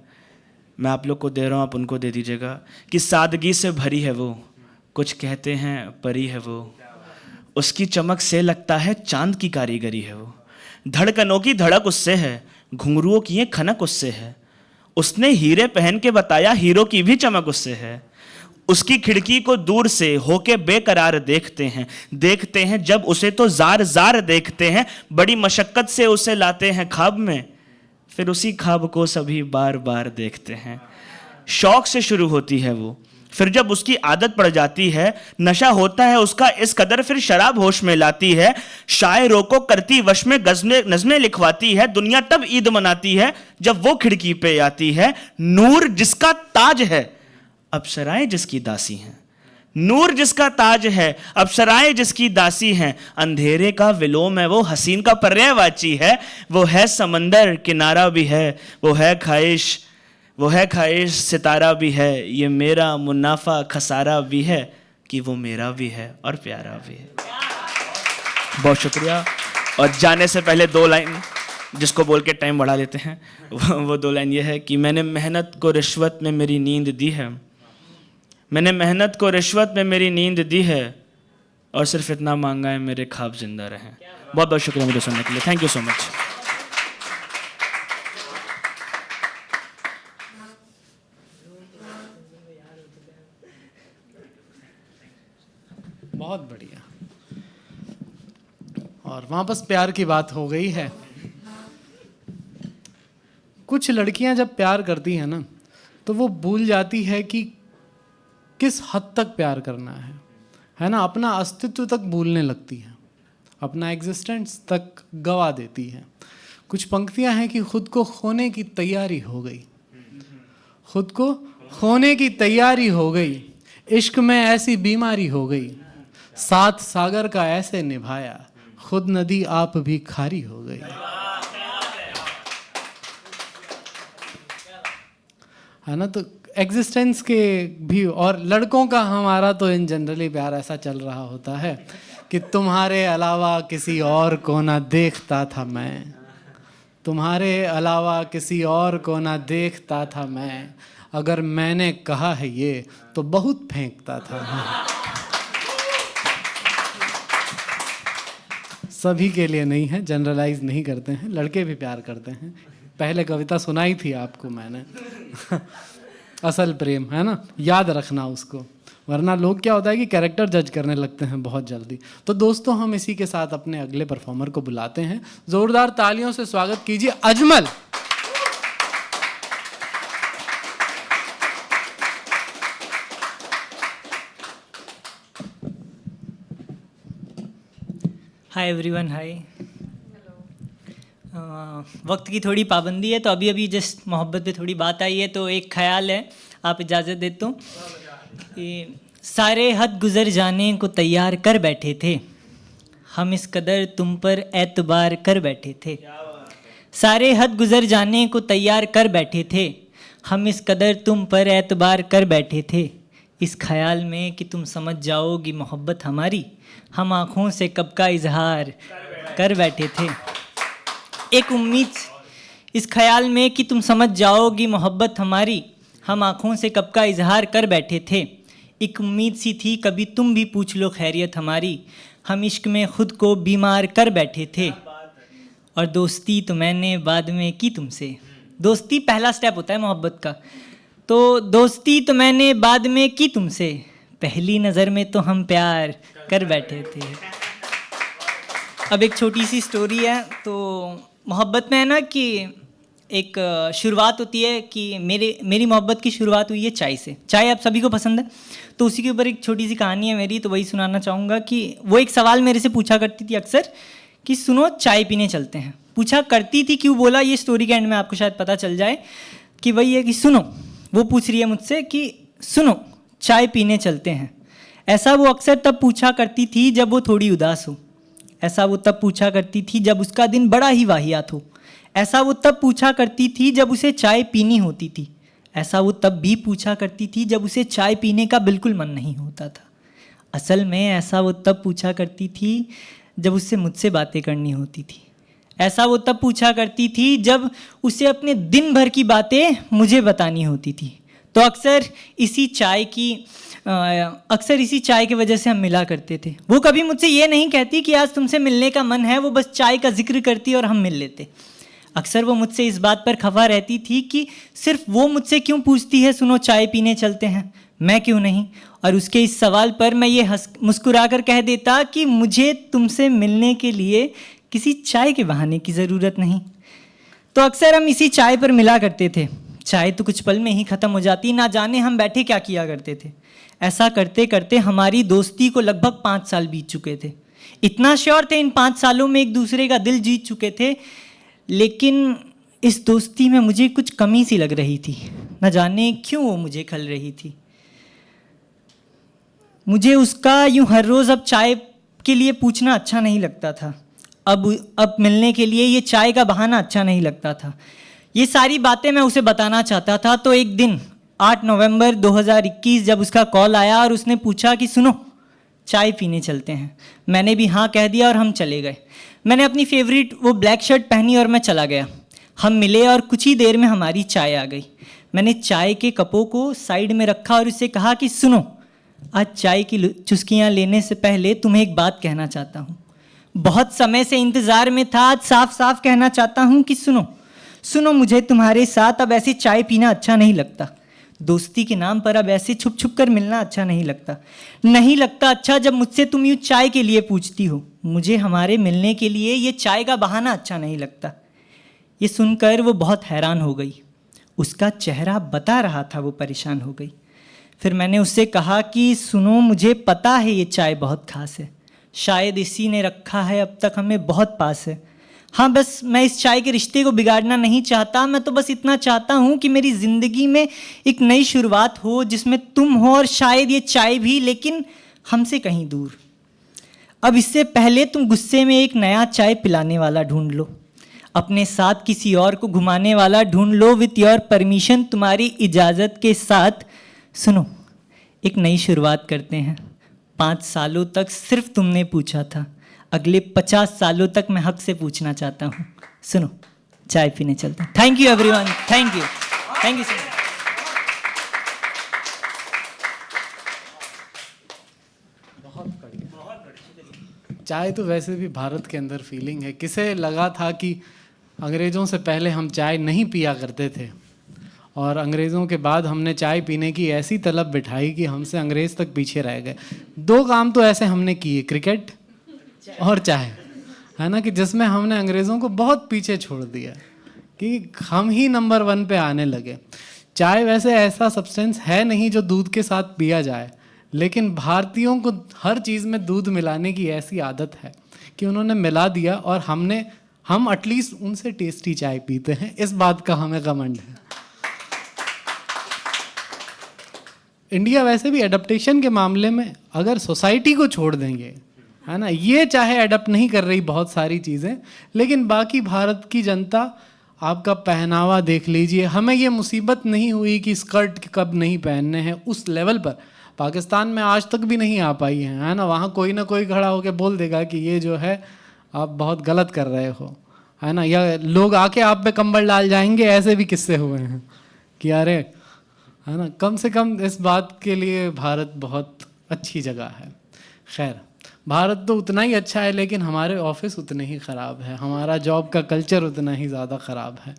मैं आप लोग को दे रहा हूँ, आप उनको दे दीजिएगा। कि सादगी से भरी है वो, कुछ कहते हैं परी है वो, उसकी चमक से लगता है चांद की कारीगरी है वो, धड़कनों की धड़क उससे है, घुंघरुओं की ये खनक उससे है, उसने हीरे पहन के बताया हीरो की भी चमक उससे है, उसकी खिड़की को दूर से होके बेकरार देखते हैं जब उसे तो जार जार देखते हैं, बड़ी मशक्कत से उसे लाते हैं ख्वाब में, फिर उसी ख्वाब को सभी बार बार देखते हैं। शौक से शुरू होती है वो, फिर जब उसकी आदत पड़ जाती है, नशा होता है उसका इस कदर, फिर शराब होश में लाती है, शायरों को करती वश में नज़में लिखवाती है, दुनिया तब ईद मनाती है जब वो खिड़की पे आती है, नूर जिसका ताज है अप्सराएं जिसकी दासी हैं, नूर जिसका ताज है अप्सराएं जिसकी दासी हैं, अंधेरे का विलोम है वो, हसीन का पर्यायवाची है, वो है समंदर किनारा भी है, वो है ख्वाहिश सितारा भी है, ये मेरा मुनाफा खसारा भी है कि वो मेरा भी है और प्यारा भी है। बहुत शुक्रिया। और जाने से पहले 2 लाइन जिसको बोल के टाइम बढ़ा लेते हैं, वो 2 लाइन ये है कि मैंने मेहनत को रिश्वत में मेरी नींद दी है, मैंने मेहनत को रिश्वत में मेरी नींद दी है, और सिर्फ इतना मांगा है मेरे ख्वाब जिंदा रहें। बहुत बहुत शुक्रिया मुझे सुनने के लिए। Thank you so much. बहुत बढ़िया। और वापस प्यार की बात हो गई है। कुछ लड़कियां जब प्यार करती हैं ना, तो वो भूल जाती है कि किस हद तक प्यार करना है, है ना, अपना अस्तित्व तक भूलने लगती है, अपना एग्जिस्टेंस तक गवा देती है। कुछ पंक्तियां हैं कि खुद को खोने की तैयारी हो गई, खुद को खोने की तैयारी हो गई, इश्क में ऐसी बीमारी हो गई, साथ सागर का ऐसे निभाया, खुद नदी आप भी खारी हो गई। है ना, तो एग्जिस्टेंस के भी, और लड़कों का हमारा तो इन जनरली प्यार ऐसा चल रहा होता है कि तुम्हारे अलावा किसी और को ना देखता था मैं, तुम्हारे अलावा किसी और को ना देखता था मैं, अगर मैंने कहा है ये तो बहुत फेंकता था मैं। सभी के लिए नहीं है, जनरलाइज नहीं करते हैं, लड़के भी प्यार करते हैं। पहले कविता सुनाई थी आपको मैंने असल प्रेम, है ना, याद रखना उसको, वरना लोग क्या होता है कि कैरेक्टर जज करने लगते हैं बहुत जल्दी। तो दोस्तों, हम इसी के साथ अपने अगले परफॉर्मर को बुलाते हैं। जोरदार तालियों से स्वागत कीजिए अजमल। हाय एवरीवन, हाय। वक्त की थोड़ी पाबंदी है, तो अभी अभी जस्ट मोहब्बत पे थोड़ी बात आई है, तो एक ख्याल है, आप इजाज़त दे तो। सारे हद गुज़र जाने को तैयार कर बैठे थे, हम इस कदर तुम पर एतबार कर बैठे थे। सारे हद गुज़र जाने को तैयार कर बैठे थे, हम इस कदर तुम पर एतबार कर बैठे थे। इस ख्याल में कि तुम समझ जाओगी मोहब्बत हमारी, हम आँखों से कब का इजहार कर बैठे थे। एक उम्मीद, इस ख्याल में कि तुम समझ जाओगी मोहब्बत हमारी, हम आँखों से कब का इजहार कर बैठे थे। एक उम्मीद सी थी कभी तुम भी पूछ लो खैरियत हमारी, हम इश्क में ख़ुद को बीमार कर बैठे थे। और दोस्ती तो मैंने बाद में की तुमसे, दोस्ती पहला स्टेप होता है मोहब्बत का, तो दोस्ती तो मैंने बाद में की तुमसे, पहली नज़र में तो हम प्यार कर बैठे थे। अब एक छोटी सी स्टोरी है। तो मोहब्बत में है ना कि एक शुरुआत होती है कि मेरी मोहब्बत की शुरुआत हुई है चाय से। चाय आप सभी को पसंद है, तो उसी के ऊपर एक छोटी सी कहानी है मेरी, तो वही सुनाना चाहूँगा। कि वो एक सवाल मेरे से पूछा करती थी अक्सर कि सुनो चाय पीने चलते हैं। पूछा करती थी, क्यों बोला ये स्टोरी के एंड में आपको शायद पता चल जाए। कि वही है कि सुनो, वो पूछ रही है मुझसे कि सुनो चाय पीने चलते हैं। ऐसा वो अक्सर तब पूछा करती थी जब वो थोड़ी उदास हो, ऐसा वो तब पूछा करती थी जब उसका दिन बड़ा ही वाहियात हो, ऐसा वो तब पूछा करती थी जब उसे चाय पीनी होती थी, ऐसा वो तब भी पूछा करती थी जब उसे चाय पीने का बिल्कुल मन नहीं होता था। असल में ऐसा वो तब पूछा करती थी जब उससे मुझसे बातें करनी होती थी, ऐसा वो तब पूछा करती थी जब उसे अपने दिन भर की बातें मुझे बतानी होती थी। तो अक्सर इसी चाय की वजह से हम मिला करते थे। वो कभी मुझसे ये नहीं कहती कि आज तुमसे मिलने का मन है, वो बस चाय का जिक्र करती और हम मिल लेते। अक्सर वो मुझसे इस बात पर खफा रहती थी कि सिर्फ वो मुझसे क्यों पूछती है सुनो चाय पीने चलते हैं, मैं क्यों नहीं। और उसके इस सवाल पर मैं ये मुस्कुरा कर कह देता कि मुझे तुमसे मिलने के लिए किसी चाय के बहाने की ज़रूरत नहीं। तो अक्सर हम इसी चाय पर मिला करते थे। चाय तो कुछ पल में ही ख़त्म हो जाती, ना जाने हम बैठे क्या किया करते थे। ऐसा करते करते हमारी दोस्ती को लगभग 5 साल बीत चुके थे। इतना श्योर थे इन 5 सालों में एक दूसरे का दिल जीत चुके थे, लेकिन इस दोस्ती में मुझे कुछ कमी सी लग रही थी। न जाने क्यों वो मुझे खल रही थी। मुझे उसका यूं हर रोज़ अब चाय के लिए पूछना अच्छा नहीं लगता था। अब मिलने के लिए ये चाय का बहाना अच्छा नहीं लगता था। ये सारी बातें मैं उसे बताना चाहता था। तो एक दिन 8 नवंबर 2021 जब उसका कॉल आया और उसने पूछा कि सुनो चाय पीने चलते हैं, मैंने भी हाँ कह दिया और हम चले गए। मैंने अपनी फेवरेट वो ब्लैक शर्ट पहनी और मैं चला गया। हम मिले और कुछ ही देर में हमारी चाय आ गई। मैंने चाय के कपों को साइड में रखा और उससे कहा कि सुनो, आज चाय की चुस्कियाँ लेने से पहले तुम्हें एक बात कहना चाहता हूँ। बहुत समय से इंतज़ार में था, आज साफ साफ कहना चाहता हूँ कि सुनो मुझे तुम्हारे साथ अब ऐसे चाय पीना अच्छा नहीं लगता। दोस्ती के नाम पर अब ऐसे छुप छुप कर मिलना अच्छा नहीं लगता अच्छा जब मुझसे तुम यूँ चाय के लिए पूछती हो। मुझे हमारे मिलने के लिए ये चाय का बहाना अच्छा नहीं लगता। ये सुनकर वो बहुत हैरान हो गई। उसका चेहरा बता रहा था वो परेशान हो गई। फिर मैंने उससे कहा कि सुनो, मुझे पता है ये चाय बहुत खास है, शायद इसी ने रखा है अब तक हमें बहुत पास है। हाँ, बस मैं इस चाय के रिश्ते को बिगाड़ना नहीं चाहता, मैं तो बस इतना चाहता हूँ कि मेरी ज़िंदगी में एक नई शुरुआत हो जिसमें तुम हो और शायद ये चाय भी, लेकिन हमसे कहीं दूर। अब इससे पहले तुम गुस्से में एक नया चाय पिलाने वाला ढूंढ लो, अपने साथ किसी और को घुमाने वाला ढूंढ लो, विथ योर परमिशन, तुम्हारी इजाज़त के साथ। सुनो, एक नई शुरुआत करते हैं। 5 सालों तक सिर्फ तुमने पूछा था, अगले 50 सालों तक मैं हक से पूछना चाहता हूँ। सुनो, चाय पीने चलते हैं। Thank you everyone, thank you so much. चाय तो वैसे भी भारत के अंदर फीलिंग है। किसे लगा था कि अंग्रेज़ों से पहले हम चाय नहीं पिया करते थे और अंग्रेज़ों के बाद हमने चाय पीने की ऐसी तलब बिठाई कि हमसे अंग्रेज़ तक पीछे रह गए। 2 काम तो ऐसे हमने किए, क्रिकेट और चाय, है ना, कि जिसमें हमने अंग्रेज़ों को बहुत पीछे छोड़ दिया कि हम ही नंबर 1 पे आने लगे। चाय वैसे ऐसा सब्सटेंस है नहीं जो दूध के साथ पिया जाए, लेकिन भारतीयों को हर चीज़ में दूध मिलाने की ऐसी आदत है कि उन्होंने मिला दिया और हम एटलीस्ट उनसे टेस्टी चाय पीते हैं। इस बात का हमें घमंड है। इंडिया वैसे भी एडप्टेशन के मामले में अगर सोसाइटी को छोड़ देंगे, है ना, ये चाहे एडप्ट नहीं कर रही बहुत सारी चीज़ें, लेकिन बाकी भारत की जनता, आपका पहनावा देख लीजिए, हमें ये मुसीबत नहीं हुई कि स्कर्ट कब नहीं पहनने हैं, उस लेवल पर पाकिस्तान में आज तक भी नहीं आ पाई है ना। वहाँ कोई ना कोई खड़ा होकर बोल देगा कि ये जो है आप बहुत गलत कर रहे हो, है ना, या लोग आके आप पे कंबल डाल जाएंगे। ऐसे भी किस्से हुए हैं कि अरे, है ना, कम से कम इस बात के लिए भारत बहुत अच्छी जगह है। खैर, भारत तो उतना ही अच्छा है, लेकिन हमारे ऑफिस उतने ही ख़राब है, हमारा जॉब का कल्चर उतना ही ज़्यादा ख़राब है।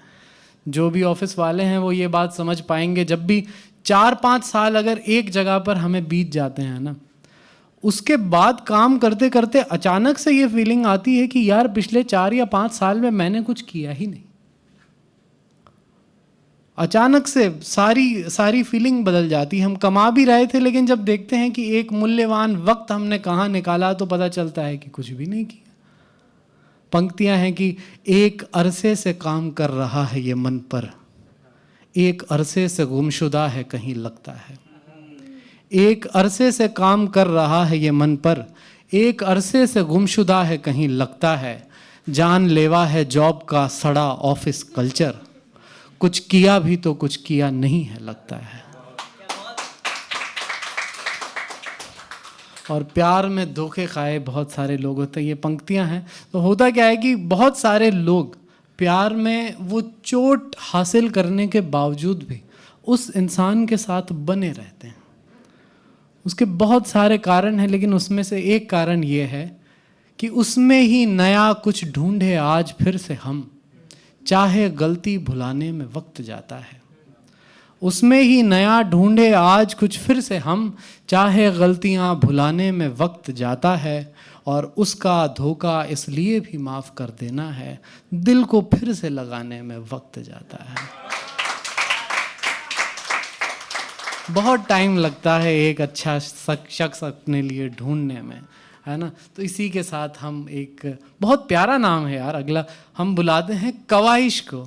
जो भी ऑफिस वाले हैं वो ये बात समझ पाएंगे, जब भी 4-5 साल अगर एक जगह पर हमें बीत जाते हैं ना, उसके बाद काम करते करते अचानक से ये फीलिंग आती है कि यार पिछले 4 या 5 साल में मैंने कुछ किया ही नहीं। अचानक से सारी फीलिंग बदल जाती है। हम कमा भी रहे थे, लेकिन जब देखते हैं कि एक मूल्यवान वक्त हमने कहाँ निकाला, तो पता चलता है कि कुछ भी नहीं किया। पंक्तियां हैं कि एक अरसे से काम कर रहा है ये मन पर, एक अरसे से गुमशुदा है कहीं लगता है। एक अरसे से काम कर रहा है ये मन पर, एक अरसे से गुमशुदा है कहीं लगता है। जानलेवा है जॉब का सड़ा ऑफिस कल्चर, कुछ किया भी तो कुछ किया नहीं है लगता है। और प्यार में धोखे खाए बहुत सारे लोग होते हैं, ये पंक्तियां हैं। तो होता क्या है कि बहुत सारे लोग प्यार में वो चोट हासिल करने के बावजूद भी उस इंसान के साथ बने रहते हैं। उसके बहुत सारे कारण हैं, लेकिन उसमें से एक कारण ये है कि उसमें ही नया कुछ ढूंढे आज फिर से हम, चाहे गलती भुलाने में वक्त जाता है। उसमें ही नया ढूंढे आज कुछ फिर से हम, चाहे गलतियां भुलाने में वक्त जाता है। और उसका धोखा इसलिए भी माफ़ कर देना है, दिल को फिर से लगाने में वक्त जाता है। बहुत टाइम लगता है एक अच्छा शख्स अपने लिए ढूंढने में, है ना। तो इसी के साथ हम एक बहुत प्यारा नाम है यार, अगला हम बुलाते हैं कवाइश को।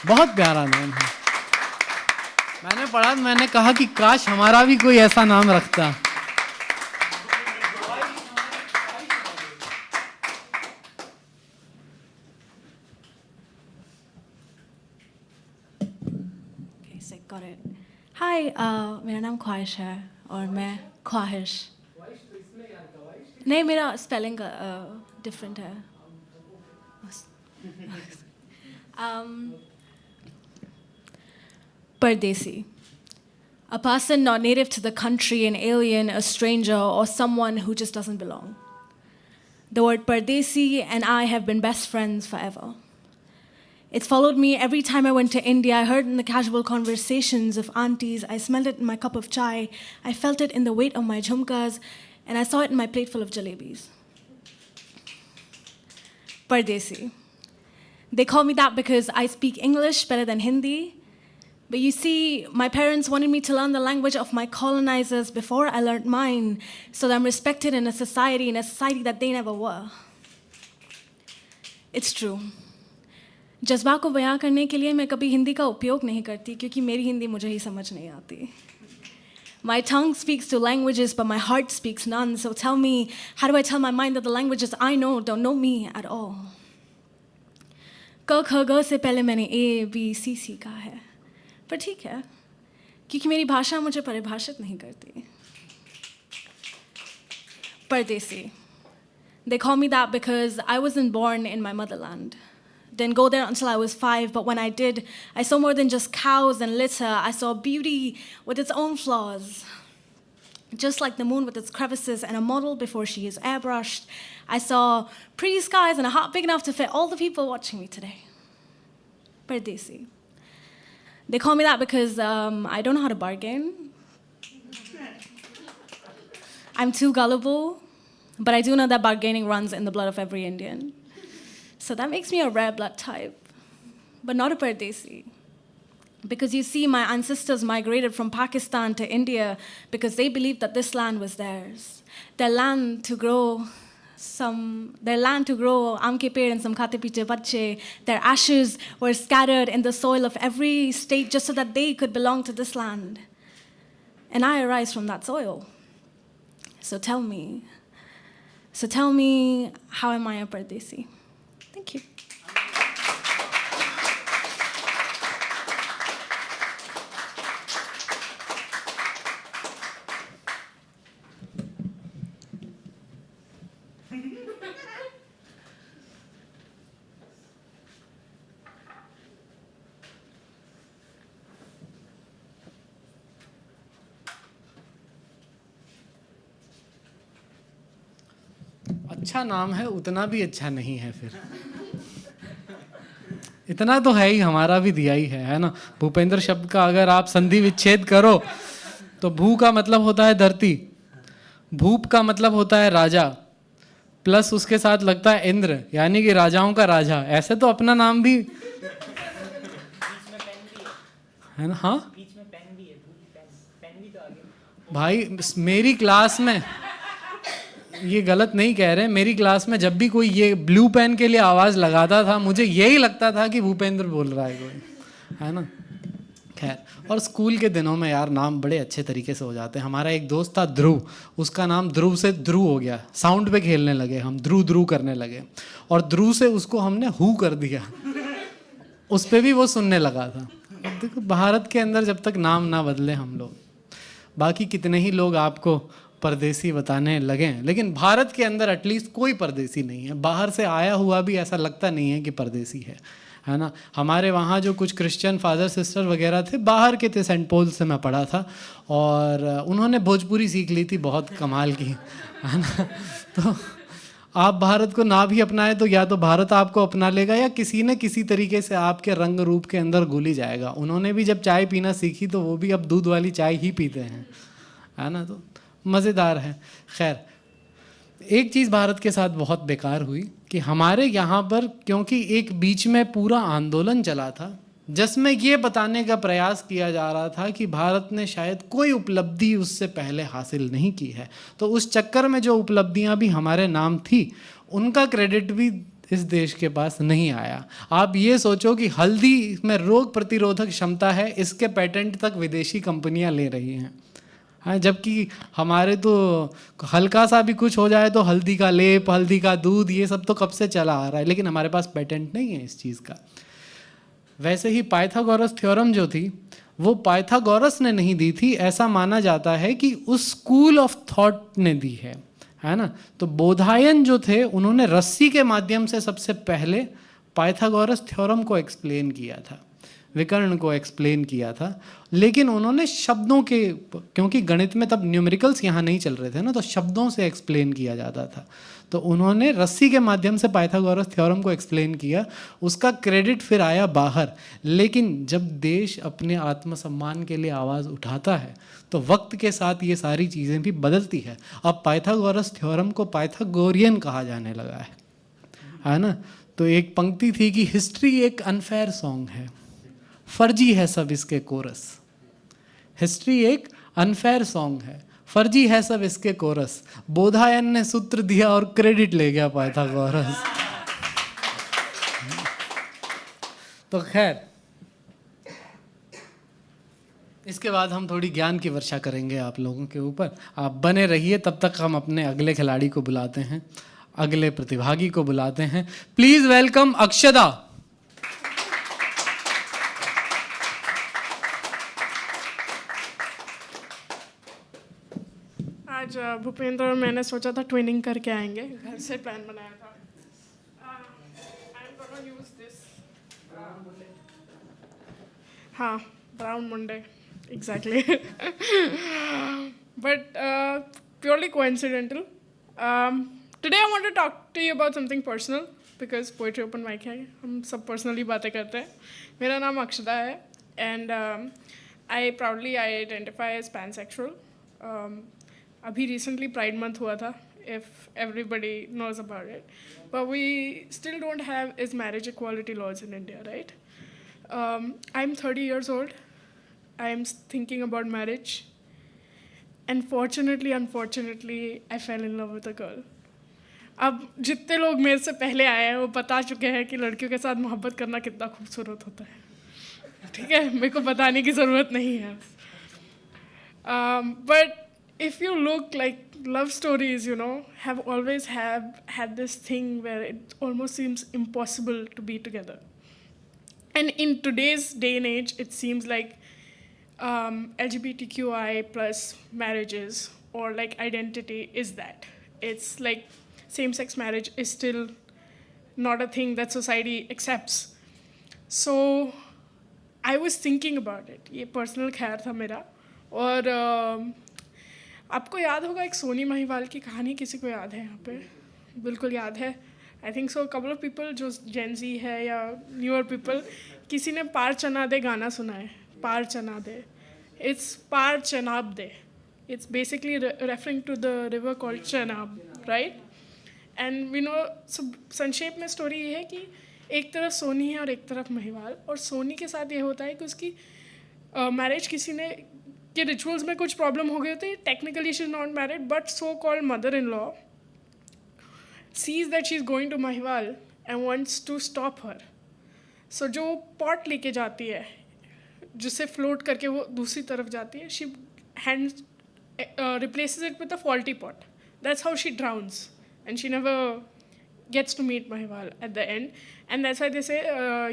बहुत प्यारा नाम है। मैंने पढ़ा, मैंने कहा कि काश हमारा भी कोई ऐसा नाम रखता। Got it. Hi, मेरा नाम ख्वाहिश है और मैं ख्वाहिश नहीं, मेरा स्पेलिंग डिफरेंट है। Pardesi, a person not native to the country, an alien, a stranger, or someone who just doesn't belong. The word Pardesi and I have been best friends forever. It's followed me every time I went to India. I heard in the casual conversations of aunties. I smelled it in my cup of chai. I felt it in the weight of my jhumkas. And I saw it in my plate full of jalebis. Pardesi. They call me that because I speak English better than Hindi, But you see, my parents wanted me to learn the language of my colonizers before I learned mine, so that I'm respected in a society that they never were. It's true. जज्बा को बयां करने के लिए मैं कभी हिंदी का उपयोग नहीं करती, क्योंकि मेरी हिंदी मुझे ही समझ नहीं आती. My tongue speaks two languages, but my heart speaks none. So tell me, how do I tell my mind that the languages I know don't know me at all? क ख ग से पहले मैंने A B C सीखा है, पर ठीक है, क्योंकि मेरी भाषा मुझे परिभाषित नहीं करती. परदेसी. They call me that because I wasn't born in my motherland. Didn't go there until I was 5, but when I did, I saw more than just cows and litter. I saw beauty with its own flaws. Just like the moon with its crevices and a model before she is airbrushed, I saw pretty skies and a heart big enough to fit all the people watching me today. Pardesi. They call me that because I don't know how to bargain. I'm too gullible, but I do know that bargaining runs in the blood of every Indian. So that makes me a rare blood type, but not a Pardesi. Because you see, my ancestors migrated from Pakistan to India because they believed that this land was theirs. Their land to grow aam ke ped and some khate piche bacche. Their ashes were scattered in the soil of every state just so that they could belong to this land. And I arise from that soil. So tell me, how am I a Pardesi? Thank you. अच्छा नाम है, उतना भी अच्छा नहीं है. फिर इतना तो है ही, हमारा भी दिया ही है ना. भूपेंद्र शब्द का अगर आप संधि विच्छेद करो तो भू का मतलब होता है धरती, भूप का मतलब होता है राजा, प्लस उसके साथ लगता है इंद्र, यानी कि राजाओं का राजा. ऐसे तो अपना नाम भी है ना. हाँ भाई, मेरी क्लास में ये गलत नहीं कह रहे, मेरी क्लास में जब भी कोई ये ब्लू पेन के लिए आवाज़ लगाता था, मुझे यही लगता था कि भूपेंद्र बोल रहा है कोई, है ना. खैर, और स्कूल के दिनों में यार नाम बड़े अच्छे तरीके से हो जाते हैं. हमारा एक दोस्त था ध्रुव, उसका नाम ध्रुव से ध्रुव हो गया. साउंड पे खेलने लगे हम, ध्रुव ध्रुव करने लगे, और ध्रुव से उसको हमने हु कर दिया, उस पर भी वो सुनने लगा था. देखो, भारत के अंदर जब तक नाम ना बदले हम लोग, बाकी कितने ही लोग आपको परदेसी बताने लगे, लेकिन भारत के अंदर एटलीस्ट कोई परदेसी नहीं है. बाहर से आया हुआ भी ऐसा लगता नहीं है कि परदेसी है ना. हमारे वहाँ जो कुछ क्रिश्चियन फादर सिस्टर वगैरह थे, बाहर के थे, सेंट पॉल से मैं पढ़ा था, और उन्होंने भोजपुरी सीख ली थी, बहुत कमाल की, है ना. तो आप भारत को ना भी अपनाए तो या तो भारत आपको अपना लेगा, या किसी न किसी तरीके से आपके रंग रूप के अंदर घुल ही जाएगा. उन्होंने भी जब चाय पीना सीखी तो वो भी अब दूध वाली चाय ही पीते हैं, है ना. तो मज़ेदार है. खैर, एक चीज़ भारत के साथ बहुत बेकार हुई कि हमारे यहाँ पर, क्योंकि एक बीच में पूरा आंदोलन चला था जिसमें ये बताने का प्रयास किया जा रहा था कि भारत ने शायद कोई उपलब्धि उससे पहले हासिल नहीं की है, तो उस चक्कर में जो उपलब्धियाँ भी हमारे नाम थी, उनका क्रेडिट भी इस देश के पास नहीं आया. आप ये सोचो कि हल्दी में रोग प्रतिरोधक क्षमता है, इसके पेटेंट तक विदेशी कंपनियाँ ले रही हैं. हाँ, जबकि हमारे तो हल्का सा भी कुछ हो जाए तो हल्दी का लेप, हल्दी का दूध, ये सब तो कब से चला आ रहा है, लेकिन हमारे पास पेटेंट नहीं है इस चीज़ का. वैसे ही पाइथागोरस थ्योरम जो थी, वो पाइथागोरस ने नहीं दी थी, ऐसा माना जाता है कि उस स्कूल ऑफ थॉट ने दी है ना. तो बोधायन जो थे, उन्होंने रस्सी के माध्यम से सबसे पहले पाइथागोरस थ्योरम को एक्सप्लेन किया था, विकर्ण को एक्सप्लेन किया था. लेकिन उन्होंने शब्दों के, क्योंकि गणित में तब न्यूमेरिकल्स यहाँ नहीं चल रहे थे ना, तो शब्दों से एक्सप्लेन किया जाता था, तो उन्होंने रस्सी के माध्यम से पाइथागोरस थ्योरम को एक्सप्लेन किया. उसका क्रेडिट फिर आया बाहर. लेकिन जब देश अपने आत्मसम्मान के लिए आवाज़ उठाता है तो वक्त के साथ ये सारी चीज़ें भी बदलती है. अब पाइथागोरस थ्योरम को पाइथागोरियन कहा जाने लगा है ना. तो एक पंक्ति थी कि हिस्ट्री एक अनफेयर सॉन्ग है, फर्जी है सब इसके कोरस। हिस्ट्री एक अनफेयर सॉन्ग है, फर्जी है सब इसके कोरस। बोधायन ने सूत्र दिया और क्रेडिट ले गया पाइथागोरस। तो खैर, इसके बाद हम थोड़ी ज्ञान की वर्षा करेंगे आप लोगों के ऊपर। आप बने रहिए, तब तक हम अपने अगले खिलाड़ी को बुलाते हैं, अगले प्रतिभागी को बुलाते हैं। Please welcome Akshada. आज भूपेंद्र और मैंने सोचा था ट्विनिंग करके आएंगे, घर से प्लान बनाया था। I'm gonna use this. हाँ, brown Monday, exactly. But purely coincidental. Today I want to talk to you about something personal because poetry open mic है, हम सब personally बातें करते हैं। मेरा नाम अक्षदा है and I proudly identify as pansexual. अभी recently Pride Month हुआ था, if everybody knows about it. But we still don't have is marriage equality laws in India, right? I'm 30 years old. I'm thinking about marriage. And unfortunately, I fell in love with a girl. अब जितने लोग मेरे से पहले आए हैं वो बता चुके हैं कि लड़कियों के साथ मोहब्बत करना कितना खूबसूरत होता है। ठीक है, मेरे को बताने की ज़रूरत नहीं है। But if you look, like love stories, you know, have always had this thing where it almost seems impossible to be together. And in today's day and age, it seems like LGBTQI plus marriages or like identity is that. It's like same-sex marriage is still not a thing that society accepts. So I was thinking about it. ये personal ख्याल था मेरा। और आपको याद होगा एक सोनी महिवाल की कहानी, किसी को याद है यहाँ पे? बिल्कुल याद है। I think so couple of people जो जेंजी है या न्यूअर पीपल, किसी ने पार चना दे गाना सुना है? Paar Chana De, it's Paar Chenab De. It's basically referring to the river called Chenab, right? And we know, संक्षेप में स्टोरी ये है कि एक तरफ सोनी है और एक तरफ महिवाल, और सोनी के साथ ये होता है कि उसकी मैरिज किसी ने कि रिचुअल्स में कुछ प्रॉब्लम हो गए होते। Technically she is not married, but so called mother in law sees that she is going to Mahiwal and wants to stop her. So जो पॉट लेके जाती है, जिससे फ्लोट करके वो दूसरी तरफ जाती है, she hand replaces it with a faulty pot. That's how she drowns and she never gets to meet Mahiwal at the end. And that's why they say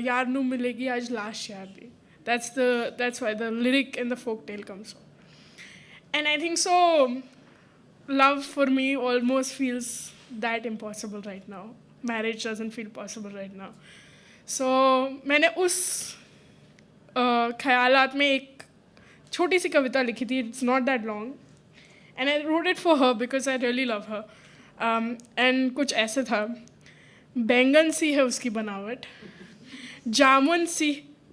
यार नू मिलेगी आज लास्ट यार दी। That's why the lyric in the folk tale comes from. And I think so love for me almost feels that impossible right now. Marriage doesn't feel possible right now. So मैंने उस ख्यालात में एक छोटी सी कविता लिखी थी. It's not that long. And I wrote it for her because I really love her. And कुछ ऐसे था, बैंगन सी है उसकी बनावट,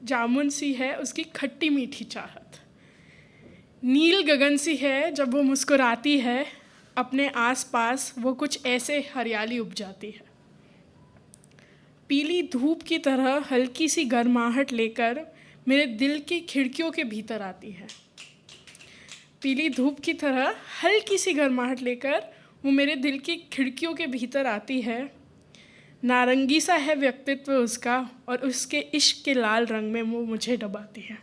जामुन सी है उसकी खट्टी मीठी चाहत, नील गगन सी है जब वो मुस्कुराती है, अपने आसपास वो कुछ ऐसे हरियाली उपजाती है, पीली धूप की तरह हल्की सी गर्माहट लेकर मेरे दिल की खिड़कियों के भीतर आती है, पीली धूप की तरह हल्की सी गर्माहट लेकर वो मेरे दिल की खिड़कियों के भीतर आती है, नारंगी सा है व्यक्तित्व उसका और उसके इश्क के लाल रंग में वो मुझे डुबाती है।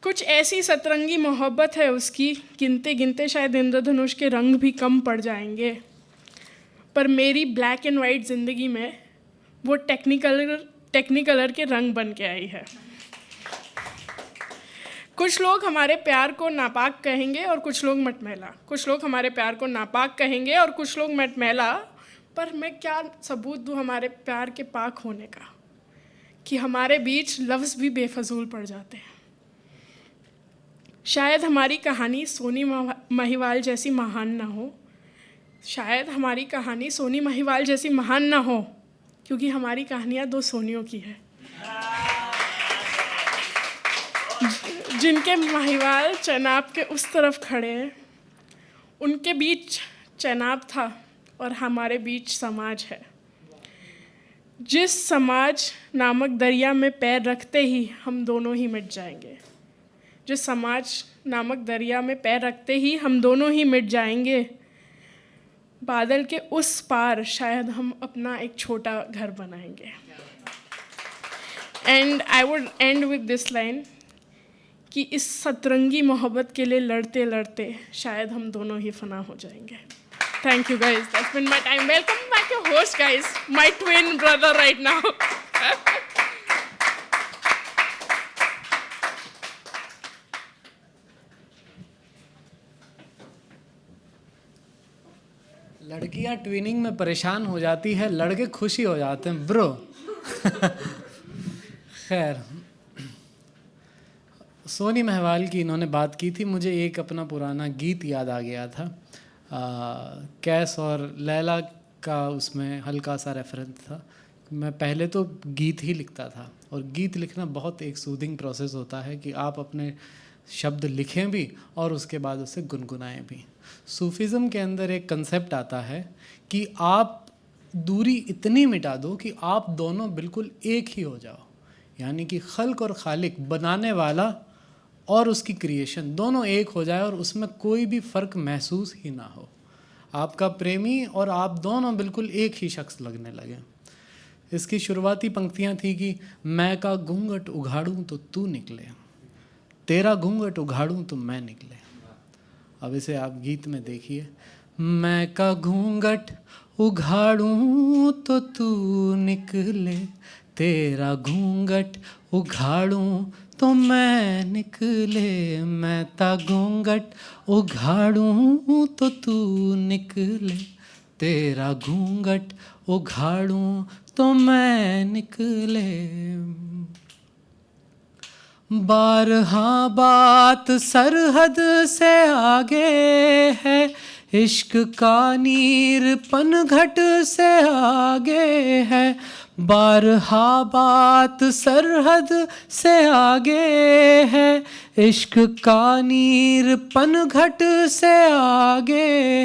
कुछ ऐसी सतरंगी मोहब्बत है उसकी, गिनते गिनते शायद इंद्रधनुष के रंग भी कम पड़ जाएंगे, पर मेरी ब्लैक एंड वाइट ज़िंदगी में वो टेक्निकलर के रंग बन के आई है। कुछ लोग हमारे प्यार को नापाक कहेंगे और कुछ लोग मटमैला, कुछ लोग हमारे प्यार को नापाक कहेंगे और कुछ लोग मटमैला, पर मैं क्या सबूत दूँ हमारे प्यार के पाक होने का, कि हमारे बीच लफ्ज़ भी बेफजूल पड़ जाते हैं। शायद हमारी कहानी सोनी महिवाल जैसी महान ना हो, शायद हमारी कहानी सोनी महिवाल जैसी महान ना हो, क्योंकि हमारी कहानियाँ दो सोनियों की है, जिनके महिवाल चनाब के उस तरफ खड़े हैं। उनके बीच चनाब था और हमारे बीच समाज है। जिस समाज नामक दरिया में पैर रखते ही हम दोनों ही मिट जाएंगे। जिस समाज नामक दरिया में पैर रखते ही हम दोनों ही मिट जाएंगे। बादल के उस पार शायद हम अपना एक छोटा घर बनाएंगे। And I would and with this line कि इस सतरंगी मोहब्बत के लिए लड़ते लड़ते शायद हम दोनों ही फना हो जाएंगे। Thank you guys. That's been my time. Welcome back your host guys. My twin brother right now. लड़कियां ट्विनिंग में परेशान हो जाती है, लड़के खुशी हो जाते हैं ब्रो। खैर, सोनी महवाल की इन्होंने बात की थी, मुझे एक अपना पुराना गीत याद आ गया था। कैस और लैला का उसमें हल्का सा रेफरेंस था। मैं पहले तो गीत ही लिखता था, और गीत लिखना बहुत एक सूदिंग प्रोसेस होता है कि आप अपने शब्द लिखें भी और उसके बाद उसे गुनगुनाएं भी। सूफिज़म के अंदर एक कंसेप्ट आता है कि आप दूरी इतनी मिटा दो कि आप दोनों बिल्कुल एक ही हो जाओ, यानी कि खल्क और खालिक, बनाने वाला और उसकी क्रिएशन दोनों एक हो जाए और उसमें कोई भी फ़र्क महसूस ही ना हो। आपका प्रेमी और आप दोनों बिल्कुल एक ही शख्स लगने लगे। इसकी शुरुआती पंक्तियाँ थी कि मैं का घूंघट उघाड़ूं तो तू निकले, तेरा घूंघट उघाड़ूं तो मैं निकले। अब इसे आप गीत में देखिए। मैं का घूंघट उघाड़ूं तो तू निकले, तेरा घूंघट उघाड़ूं तो मैं निकले। मैं ता घूंघट उघाड़ूं तो तू निकले, तेरा घूंघट उघाड़ूं तो मैं निकले। बारहा बात सरहद से आगे है, इश्क का नीर पनघट से आगे है। बारहा बात सरहद से आगे है, इश्क का नीर पनघट से आगे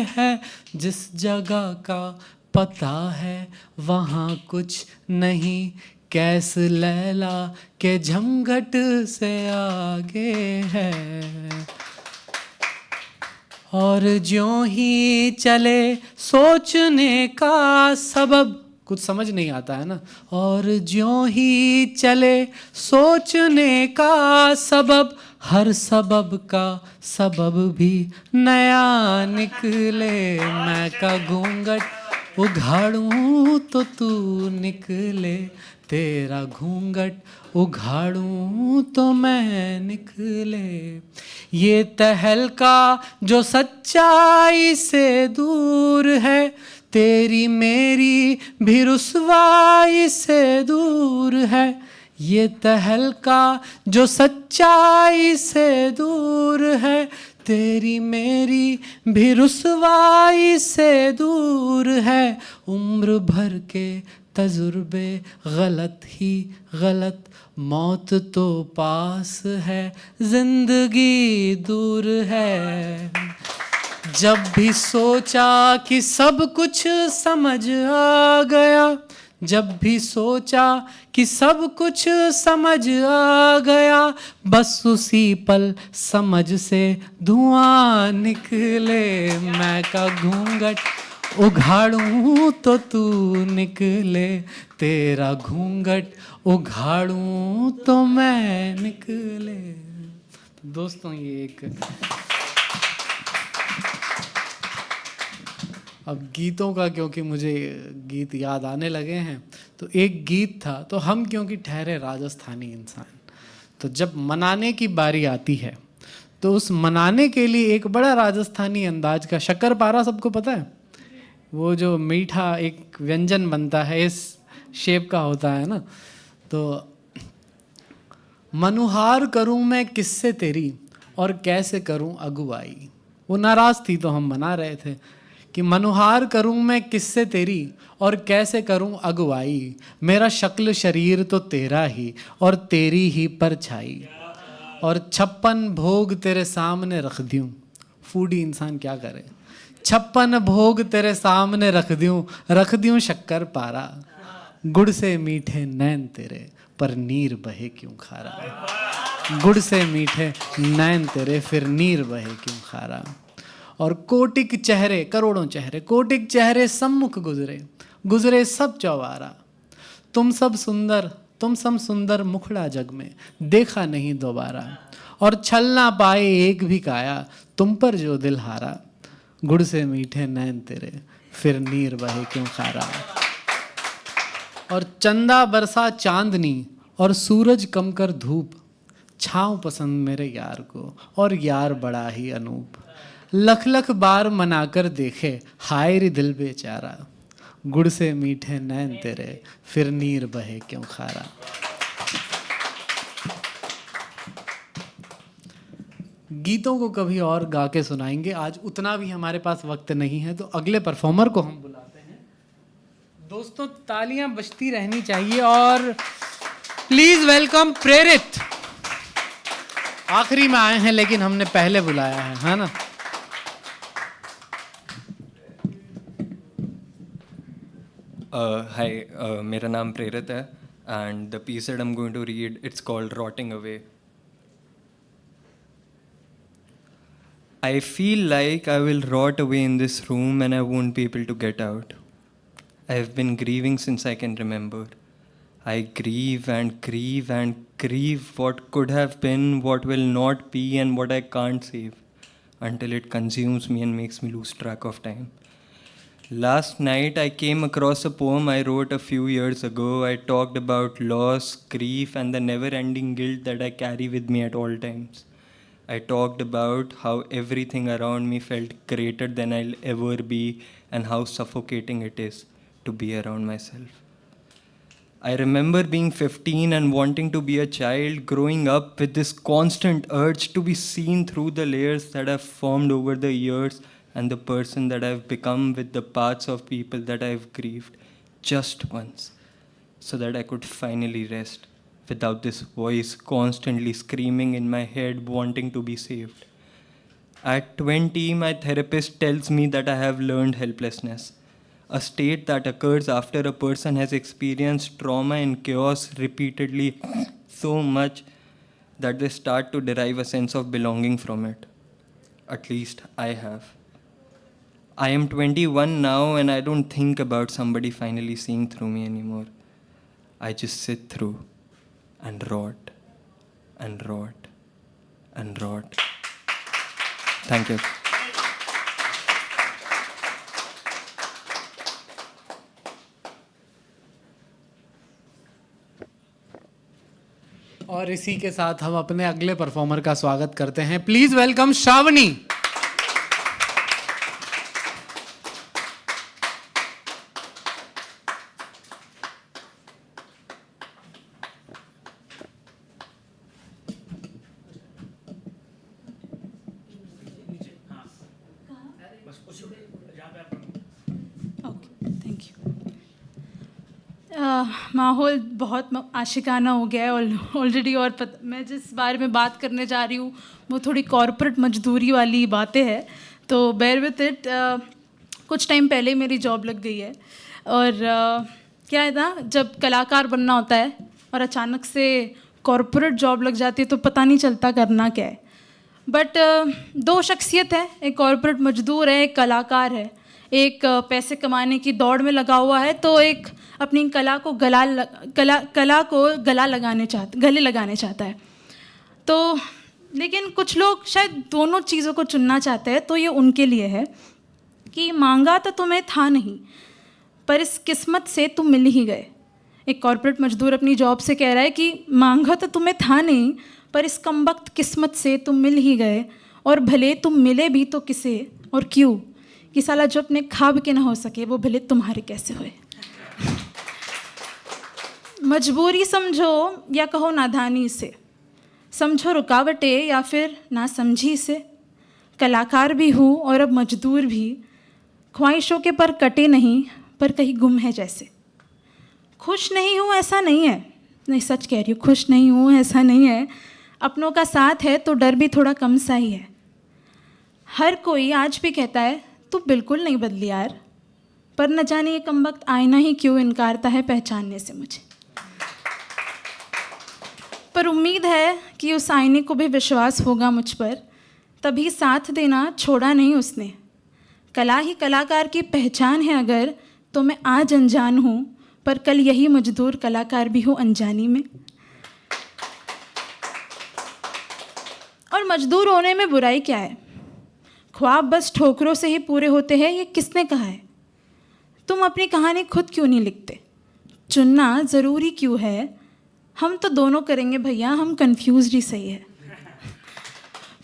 है। जिस जगह का पता है वहाँ कुछ नहीं, कैस लैला के झमघट से आगे है। और ज्यों ही चले सोचने का सबब, कुछ समझ नहीं आता है ना, और ज्यों ही चले सोचने का सबब, हर सबब का सबब भी नया निकले। मैं का घूंघट उघाड़ूं तो तू निकले, तेरा घूंघट उघाड़ूं तो मैं निकले। ये तहलका जो सच्चाई से दूर है, तेरी मेरी भी रुसवाई से दूर है। ये तहलका जो सच्चाई से दूर है, तेरी मेरी भी रुसवाई से दूर है। उम्र भर के तजुर्बे गलत ही गलत, मौत तो पास है, जिंदगी दूर है। जब भी सोचा कि सब कुछ समझ आ गया, जब भी सोचा कि सब कुछ समझ आ गया, बस उसी पल समझ से धुआं निकले। मैं का घूंघट उघाड़ूं तो तू निकले, तेरा घूंघट उघाड़ूं तो मैं निकले। दोस्तों, ये एक अब गीतों का, क्योंकि मुझे गीत याद आने लगे हैं, तो एक गीत था, तो हम क्योंकि ठहरे राजस्थानी इंसान, तो जब मनाने की बारी आती है तो उस मनाने के लिए एक बड़ा राजस्थानी अंदाज का शक्करपारा, सबको पता है, वो जो मीठा एक व्यंजन बनता है, इस शेप का होता है ना। तो मनुहार करूं मैं किससे तेरी और कैसे करूं अगुवाई। वो नाराज़ थी तो हम मना रहे थे कि मनुहार करूं मैं किससे तेरी और कैसे करूं अगुवाई। मेरा शक्ल शरीर तो तेरा ही और तेरी ही परछाई, और 56 भोग तेरे सामने रख दूं। फूडी इंसान क्या करे, 56 भोग तेरे सामने रख दूं शक्कर पारा। गुड़ से मीठे नैन तेरे पर नीर बहे क्यों खारा। गुड़ से मीठे नैन तेरे फिर नीर बहे क्यों खारा। और कोटिक चेहरे, करोड़ों चेहरे, कोटिक चेहरे सम्मुख गुजरे, गुजरे सब चौबारा। तुम सब सुंदर मुखड़ा जग में देखा नहीं दोबारा। और छल ना पाए एक भी काया तुम पर जो दिल हारा। गुड़ से मीठे नैन तेरे फिर नीर बहे क्यों खारा। और चंदा बरसा चांदनी और सूरज कम कर धूप, छाँव पसंद मेरे यार को और यार बड़ा ही अनूप। लख लख बार मनाकर देखे हाय रे दिल बेचारा। गुड़ से मीठे नैन तेरे फिर नीर बहे क्यों खारा। गीतों को कभी और गा के सुनाएंगे, आज उतना भी हमारे पास वक्त नहीं है, तो अगले परफॉर्मर को हम बुलाते हैं। दोस्तों तालियां बजती रहनी चाहिए और प्लीज वेलकम प्रेरित। आखिरी में आए हैं लेकिन हमने पहले बुलाया है ना। हाय, मेरा नाम प्रेरित है and the piece that I am going to read it's called rotting away. I feel like I will rot away in this room and I won't be able to get out. I have been grieving since I can remember. I grieve and grieve and grieve what could have been, what will not be, and what I can't save, until it consumes me and makes me lose track of time. Last night I came across a poem I wrote a few years ago. I talked about loss, grief, and the never-ending guilt that I carry with me at all times. I talked about how everything around me felt greater than I'll ever be and how suffocating it is to be around myself. I remember being 15 and wanting to be a child, growing up with this constant urge to be seen through the layers that have formed over the years and the person that I've become with the parts of people that I've grieved just once, so that I could finally rest without this voice constantly screaming in my head wanting to be saved. At 20, my therapist tells me that I have learned helplessness, a state that occurs after a person has experienced trauma and chaos repeatedly so much that they start to derive a sense of belonging from it. At least I have. I am 21 now and I don't think about somebody finally seeing through me anymore. I just sit through and rot and rot and rot. Thank you. और इसी के साथ हम अपने अगले performer का स्वागत करते हैं। Please welcome Shravani. Thank you. माहौल बहुत आशिकाना हो गया है ऑलरेडी, और मैं जिस बारे में बात करने जा रही हूँ वो थोड़ी कॉर्पोरेट मजदूरी वाली बातें हैं, तो बेयर विथ इट। कुछ टाइम पहले मेरी जॉब लग गई है, और क्या है ना, जब कलाकार बनना होता है और अचानक से कॉर्पोरेट जॉब लग जाती है तो पता नहीं चलता करना क्या है। बट दो शख्सियत है, एक कॉर्पोरेट मजदूर है, एक कलाकार है। एक पैसे कमाने की दौड़ में लगा हुआ है, तो एक अपनी कला को गले लगाने चाहता है। तो लेकिन कुछ लोग शायद दोनों चीज़ों को चुनना चाहते हैं, तो ये उनके लिए है कि मांगा तो तुम्हें था नहीं, पर इस किस्मत से तुम मिल ही गए। एक कॉर्पोरेट मजदूर अपनी जॉब से कह रहा है कि मांगा तो तुम्हें था नहीं, पर इस कमबख्त किस्मत से तुम मिल ही गए, और भले तुम मिले भी तो किसे और क्यों, कि साला जो अपने ख्वाब के ना हो सके वो भले तुम्हारे कैसे होए। मजबूरी समझो या कहो नादानी से, समझो रुकावटें या फिर ना समझी से। कलाकार भी हूँ और अब मजदूर भी, ख्वाहिशों के पर कटे नहीं पर कहीं गुम है जैसे। खुश नहीं हूँ ऐसा नहीं है, नहीं सच कह रही हूँ, खुश नहीं हूँ ऐसा नहीं है। अपनों का साथ है तो डर भी थोड़ा कम सा ही है। हर कोई आज भी कहता है तू बिल्कुल नहीं बदली यार, पर न जाने ये कमबख्त आईना ही क्यों इनकारता है पहचानने से मुझे। पर उम्मीद है कि उस आईने को भी विश्वास होगा मुझ पर, तभी साथ देना छोड़ा नहीं उसने। कला ही कलाकार की पहचान है अगर, तो मैं आज अनजान हूँ, पर कल यही मजदूर कलाकार भी हो अनजानी में। और मजदूर होने में बुराई क्या है? ख्वाब बस ठोकरों से ही पूरे होते हैं, ये किसने कहा है? तुम अपनी कहानी खुद क्यों नहीं लिखते? चुनना ज़रूरी क्यों है? हम तो दोनों करेंगे भैया, हम कंफ्यूज्ड ही सही है।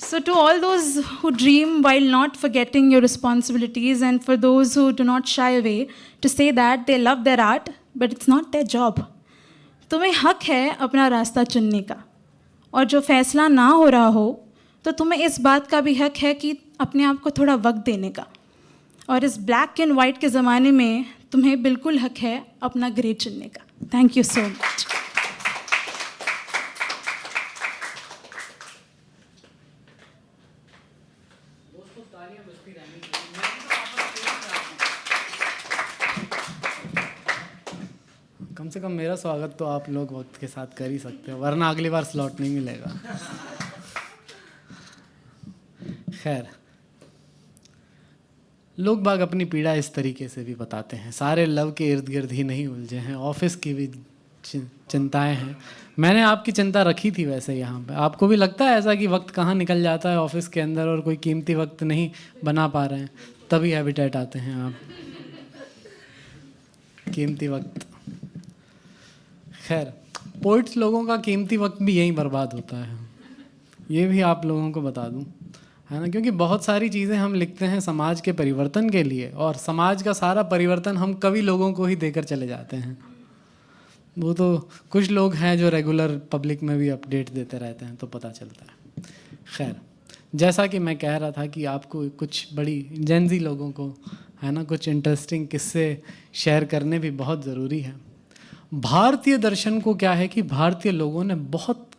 So to all those who dream while not forgetting your responsibilities, and for those who do not shy away to say that they love their art, but it's not their job, तुम्हें हक है अपना रास्ता चुनने का, और जो फैसला ना हो रहा हो तो तुम्हें इस बात का भी हक है कि अपने आप को थोड़ा वक्त देने का। और इस ब्लैक एंड वाइट के ज़माने में तुम्हें बिल्कुल हक है अपना ग्रे चुनने का। Thank you so much. कम से कम मेरा स्वागत तो आप लोग वक्त के साथ कर ही सकते हो, वरना अगली बार स्लॉट नहीं मिलेगा। खैर, लोग बाग अपनी पीड़ा इस तरीके से भी बताते हैं, सारे लव के इर्द गिर्द ही नहीं उलझे हैं, ऑफिस की भी चिंताएं हैं। मैंने आपकी चिंता रखी थी वैसे यहाँ पे। आपको भी लगता है ऐसा कि वक्त कहाँ निकल जाता है ऑफिस के अंदर और कोई कीमती वक्त नहीं बना पा रहे हैं, तभी हैबिटेट आते हैं आप। कीमती वक्त, खैर पोइट्स लोगों का कीमती वक्त भी यहीं बर्बाद होता है, ये भी आप लोगों को बता दूं, है ना। क्योंकि बहुत सारी चीज़ें हम लिखते हैं समाज के परिवर्तन के लिए, और समाज का सारा परिवर्तन हम कवि लोगों को ही देकर चले जाते हैं। वो तो कुछ लोग हैं जो रेगुलर पब्लिक में भी अपडेट देते रहते हैं तो पता चलता है। खैर, जैसा कि मैं कह रहा था कि आपको कुछ बड़ी जेनजी लोगों को, है ना, कुछ इंटरेस्टिंग किस्से शेयर करने भी बहुत ज़रूरी है। भारतीय दर्शन को क्या है कि भारतीय लोगों ने बहुत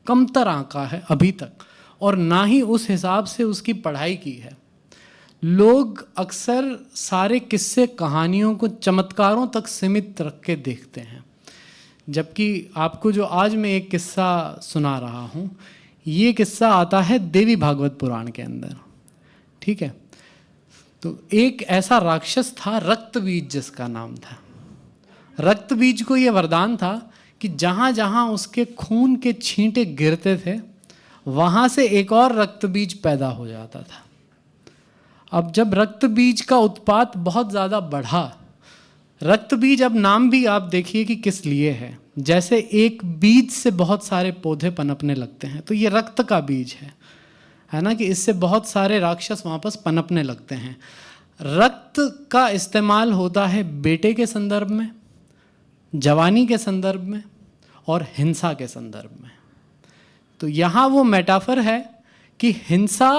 कमतर आंका है अभी तक, और ना ही उस हिसाब से उसकी पढ़ाई की है। लोग अक्सर सारे किस्से कहानियों को चमत्कारों तक सीमित रख के देखते हैं, जबकि आपको जो आज मैं एक किस्सा सुना रहा हूँ, ये किस्सा आता है देवी भागवत पुराण के अंदर, ठीक है। तो एक ऐसा राक्षस था रक्तबीज, जिसका नाम था। रक्तबीज को ये वरदान था कि जहाँ जहाँ उसके खून के छींटे गिरते थे वहाँ से एक और रक्तबीज पैदा हो जाता था। अब जब रक्तबीज का उत्पात बहुत ज़्यादा बढ़ा, रक्तबीज, अब नाम भी आप देखिए कि किस लिए है, जैसे एक बीज से बहुत सारे पौधे पनपने लगते हैं, तो ये रक्त का बीज है ना, कि इससे बहुत सारे राक्षस वापस पनपने लगते हैं। रक्त का इस्तेमाल होता है बेटे के संदर्भ में, जवानी के संदर्भ में और हिंसा के संदर्भ में। तो यहाँ वो मेटाफर है कि हिंसा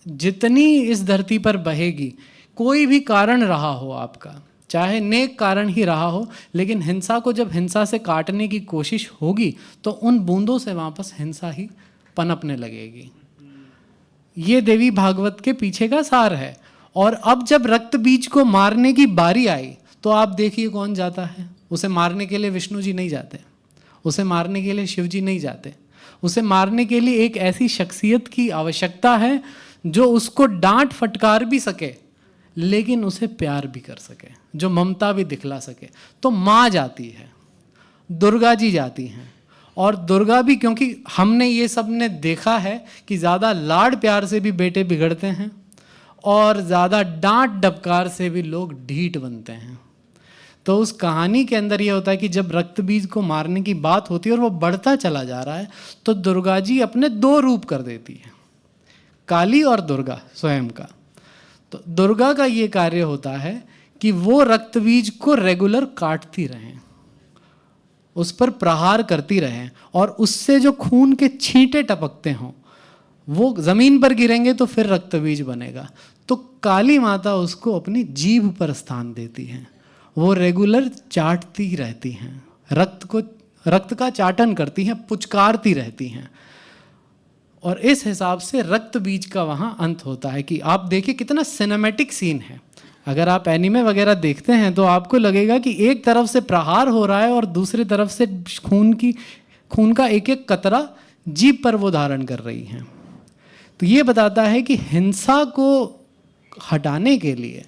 जितनी इस धरती पर बहेगी, कोई भी कारण रहा हो आपका, चाहे नेक कारण ही रहा हो, लेकिन हिंसा को जब हिंसा से काटने की कोशिश होगी तो उन बूंदों से वापस हिंसा ही पनपने लगेगी। ये देवी भागवत के पीछे का सार है। और अब जब रक्त बीज को मारने की बारी आई तो आप देखिए कौन जाता है। उसे मारने के लिए विष्णु जी नहीं जाते, उसे मारने के लिए शिव जी नहीं जाते, उसे मारने के लिए एक ऐसी शख्सियत की आवश्यकता है जो उसको डांट फटकार भी सके लेकिन उसे प्यार भी कर सके, जो ममता भी दिखला सके। तो माँ जाती है, दुर्गा जी जाती हैं। और दुर्गा भी, क्योंकि हमने ये सब ने देखा है कि ज़्यादा लाड प्यार से भी बेटे बिगड़ते हैं और ज़्यादा डांट डबकार से भी लोग ढीठ बनते हैं। तो उस कहानी के अंदर ये होता है कि जब रक्त बीज को मारने की बात होती है और वो बढ़ता चला जा रहा है तो दुर्गा जी अपने दो रूप कर देती है, काली और दुर्गा स्वयं का। तो दुर्गा का ये कार्य होता है कि वो रक्त बीज को रेगुलर काटती रहें, उस पर प्रहार करती रहें, और उससे जो खून के छींटे टपकते हों वो ज़मीन पर गिरेंगे तो फिर रक्त बीज बनेगा। तो काली माता उसको अपनी जीभ पर स्थान देती हैं, वो रेगुलर चाटती रहती हैं, रक्त का चाटन करती हैं, पुचकारती रहती हैं। और इस हिसाब से रक्त बीज का वहाँ अंत होता है कि आप देखिए कितना सिनेमैटिक सीन है। अगर आप एनीमे वगैरह देखते हैं तो आपको लगेगा कि एक तरफ से प्रहार हो रहा है और दूसरी तरफ से खून का एक एक कतरा जीभ पर वो धारण कर रही हैं। तो ये बताता है कि हिंसा को हटाने के लिए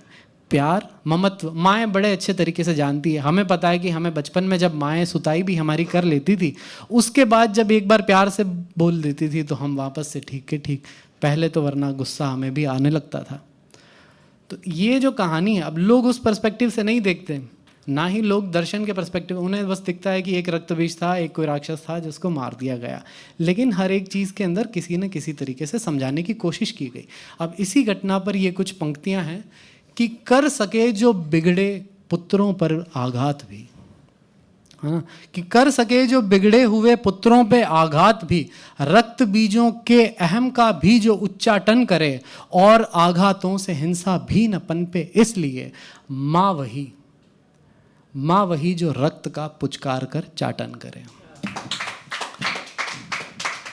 प्यार, ममत्व, माएँ बड़े अच्छे तरीके से जानती है। हमें पता है कि हमें बचपन में जब माएँ सुताई भी हमारी कर लेती थी, उसके बाद जब एक बार प्यार से बोल देती थी तो हम वापस से ठीक के ठीक, पहले तो वरना गुस्सा हमें भी आने लगता था। तो ये जो कहानी है, अब लोग उस पर्सपेक्टिव से नहीं देखते, ना ही लोग दर्शन के पर्सपेक्टिव, उन्हें बस दिखता है कि एक रक्तबीज था, एक कोई राक्षस था जिसको मार दिया गया। लेकिन हर एक चीज़ के अंदर किसी न किसी तरीके से समझाने की कोशिश की गई। अब इसी घटना पर ये कुछ पंक्तियां हैं कि कर सके जो बिगड़े पुत्रों पर आघात भी, है ना, कि कर सके जो बिगड़े हुए पुत्रों पे आघात भी, रक्त बीजों के अहम का भी जो उच्चाटन करे, और आघातों से हिंसा भी न पनपे, इसलिए माँ वही जो रक्त का पुचकार कर चाटन करे।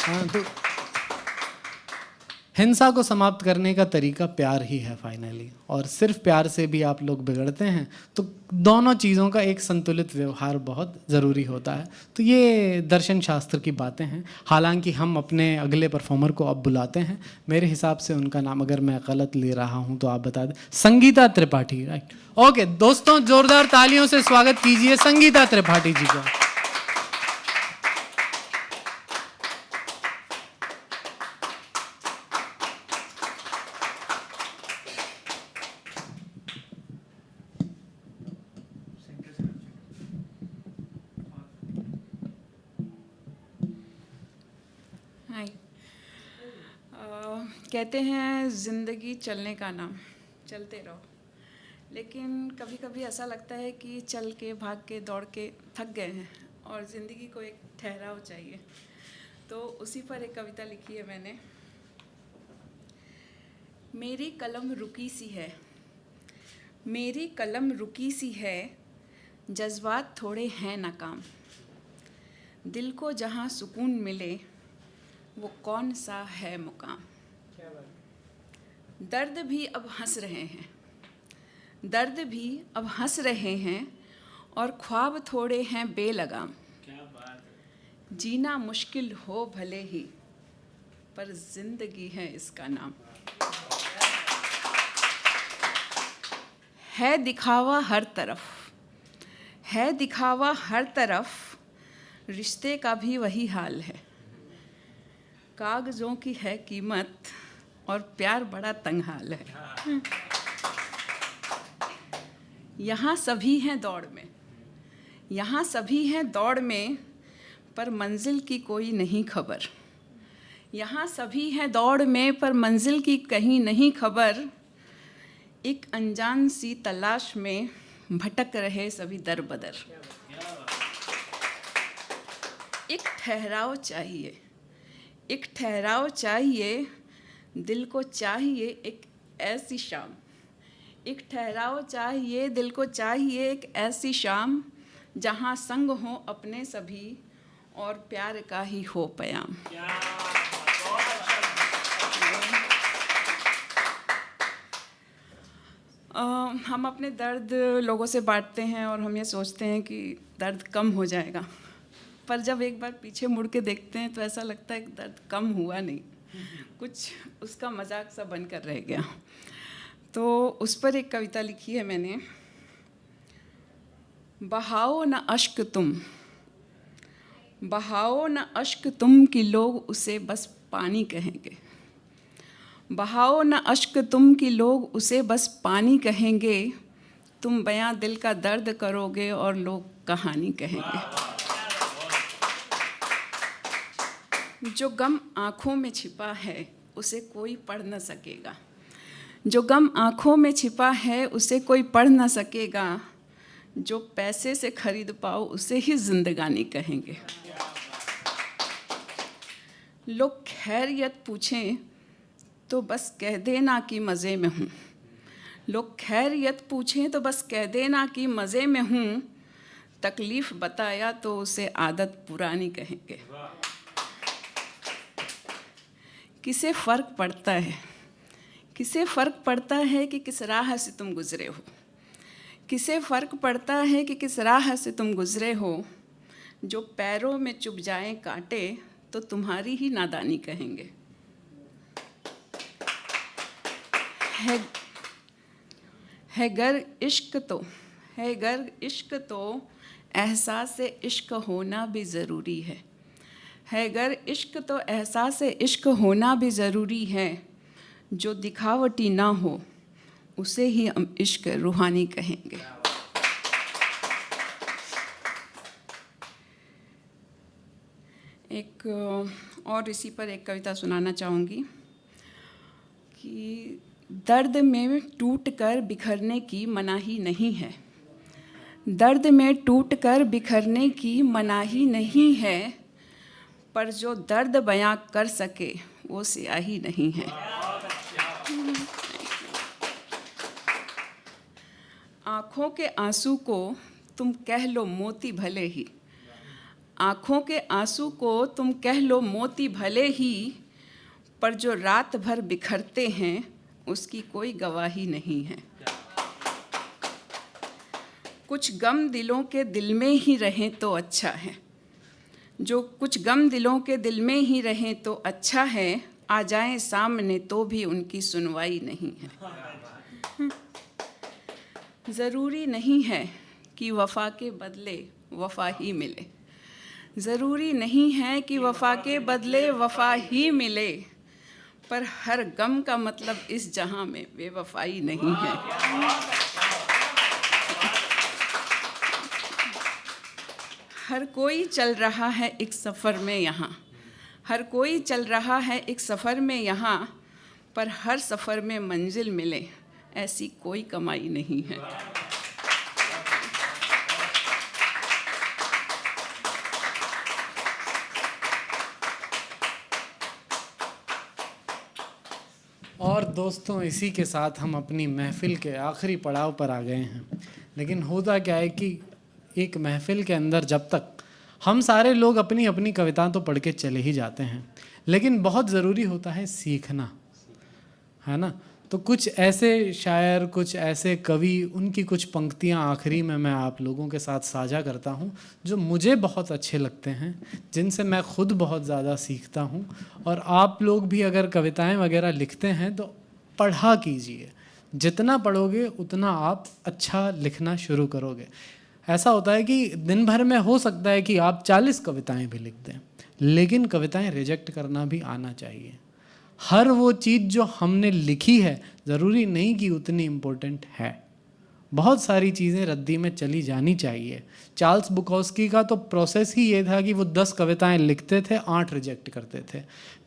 हाँ, तो हिंसा को समाप्त करने का तरीका प्यार ही है फाइनली, और सिर्फ प्यार से भी आप लोग बिगड़ते हैं। तो दोनों चीज़ों का एक संतुलित व्यवहार बहुत ज़रूरी होता है। तो ये दर्शन शास्त्र की बातें हैं। हालांकि हम अपने अगले परफॉर्मर को अब बुलाते हैं, मेरे हिसाब से उनका नाम अगर मैं गलत ले रहा हूँ तो आप बता दें। संगीता त्रिपाठी, राइट? ओके दोस्तों, जोरदार तालियों से स्वागत कीजिए संगीता त्रिपाठी जी का। हाय। कहते हैं ज़िंदगी चलने का नाम, चलते रहो। लेकिन कभी कभी ऐसा लगता है कि चल के, भाग के, दौड़ के थक गए हैं और ज़िंदगी को एक ठहराव चाहिए। तो उसी पर एक कविता लिखी है मैंने। मेरी कलम रुकी सी है, मेरी कलम रुकी सी है, जज्बात थोड़े हैं नाकाम। दिल को जहाँ सुकून मिले वो कौन सा है मुकाम। दर्द भी अब हंस रहे हैं, दर्द भी अब हंस रहे हैं, और ख्वाब थोड़े हैं बेलगाम। जीना मुश्किल हो भले ही, पर जिंदगी है इसका नाम। है दिखावा हर तरफ, है दिखावा हर तरफ, रिश्ते का भी वही हाल है। कागज़ों की है कीमत और प्यार बड़ा तंगहाल है। यहाँ सभी हैं दौड़ में, यहाँ सभी हैं दौड़ में, पर मंजिल की कोई नहीं खबर। यहाँ सभी हैं दौड़ में, पर मंजिल की कहीं नहीं खबर। एक अनजान सी तलाश में भटक रहे सभी दर बदर। एक ठहराव चाहिए, एक ठहराव चाहिए, दिल को चाहिए एक ऐसी शाम। एक ठहराव चाहिए, दिल को चाहिए एक ऐसी शाम, जहाँ संग हो अपने सभी और प्यार का ही हो प्याम। हम अपने दर्द लोगों से बांटते हैं और हम ये सोचते हैं कि दर्द कम हो जाएगा, पर जब एक बार पीछे मुड़ के देखते हैं तो ऐसा लगता है कि दर्द कम हुआ नहीं, कुछ उसका मजाक सा बनकर रह गया। तो उस पर एक कविता लिखी है मैंने। बहाओ न अश्क तुम, बहाओ न अश्क तुम कि लोग उसे बस पानी कहेंगे। बहाओ न अश्क तुम कि लोग उसे बस पानी कहेंगे। तुम बयां दिल का दर्द करोगे और लोग कहानी कहेंगे। जो गम आँखों में छिपा है उसे कोई पढ़ न सकेगा। जो गम आँखों में छिपा है उसे कोई पढ़ न सकेगा। जो पैसे से खरीद पाओ उसे ही जिंदगानी कहेंगे। लोग खैरियत पूछें तो बस कह देना कि मज़े में हूँ। लोग खैरियत पूछें तो बस कह देना कि मज़े में हूँ। तकलीफ़ बताया तो उसे आदत पुरानी कहेंगे। किसे फ़र्क पड़ता है, किसे फ़र्क पड़ता है कि किस राह से तुम गुज़रे हो, किसे फ़र्क पड़ता है कि किस राह से तुम गुज़रे हो, जो पैरों में चुभ जाएं कांटे तो तुम्हारी ही नादानी कहेंगे। है गर इश्क तो एहसास इश्क होना भी ज़रूरी है गर इश्क तो एहसास इश्क होना भी ज़रूरी है, जो दिखावटी ना हो उसे ही हम इश्क रूहानी कहेंगे। एक और इसी पर एक कविता सुनाना चाहूँगी कि दर्द में टूट कर बिखरने की मनाही नहीं है, दर्द में टूट कर बिखरने की मनाही नहीं है, पर जो दर्द बयां कर सके वो स्याही नहीं है। आँखों के आंसू को तुम कह लो मोती भले ही, आँखों के आंसू को तुम कह लो मोती भले ही, पर जो रात भर बिखरते हैं उसकी कोई गवाही नहीं है। कुछ गम दिलों के दिल में ही रहें तो अच्छा है, जो कुछ गम दिलों के दिल में ही रहें तो अच्छा है, आ जाएं सामने तो भी उनकी सुनवाई नहीं है। ज़रूरी नहीं है कि वफ़ा के बदले वफ़ा ही मिले, ज़रूरी नहीं है कि वफ़ा के बदले वफ़ा ही मिले, पर हर गम का मतलब इस जहां में बेवफाई नहीं है। हर कोई चल रहा है एक सफ़र में यहाँ, हर कोई चल रहा है एक सफ़र में यहाँ, पर हर सफ़र में मंजिल मिले ऐसी कोई कमाई नहीं है। और दोस्तों, इसी के साथ हम अपनी महफ़िल के आखिरी पड़ाव पर आ गए हैं। लेकिन होता क्या है कि एक महफ़िल के अंदर जब तक हम सारे लोग अपनी अपनी कविताएं तो पढ़ के चले ही जाते हैं, लेकिन बहुत ज़रूरी होता है सीखना, है ना। तो कुछ ऐसे शायर, कुछ ऐसे कवि, उनकी कुछ पंक्तियां आखिरी में मैं आप लोगों के साथ साझा करता हूं, जो मुझे बहुत अच्छे लगते हैं, जिनसे मैं खुद बहुत ज़्यादा सीखता हूं। और आप लोग भी अगर कविताएं वगैरह लिखते हैं तो पढ़ा कीजिए, जितना पढ़ोगे उतना आप अच्छा लिखना शुरू करोगे। ऐसा होता है कि दिन भर में हो सकता है कि आप 40 कविताएं भी लिख दें, लेकिन कविताएं रिजेक्ट करना भी आना चाहिए। हर वो चीज़ जो हमने लिखी है ज़रूरी नहीं कि उतनी इम्पोर्टेंट है, बहुत सारी चीज़ें रद्दी में चली जानी चाहिए। चार्ल्स बुकॉस्की का तो प्रोसेस ही ये था कि वो 10 कविताएं लिखते थे, 8 रिजेक्ट करते थे,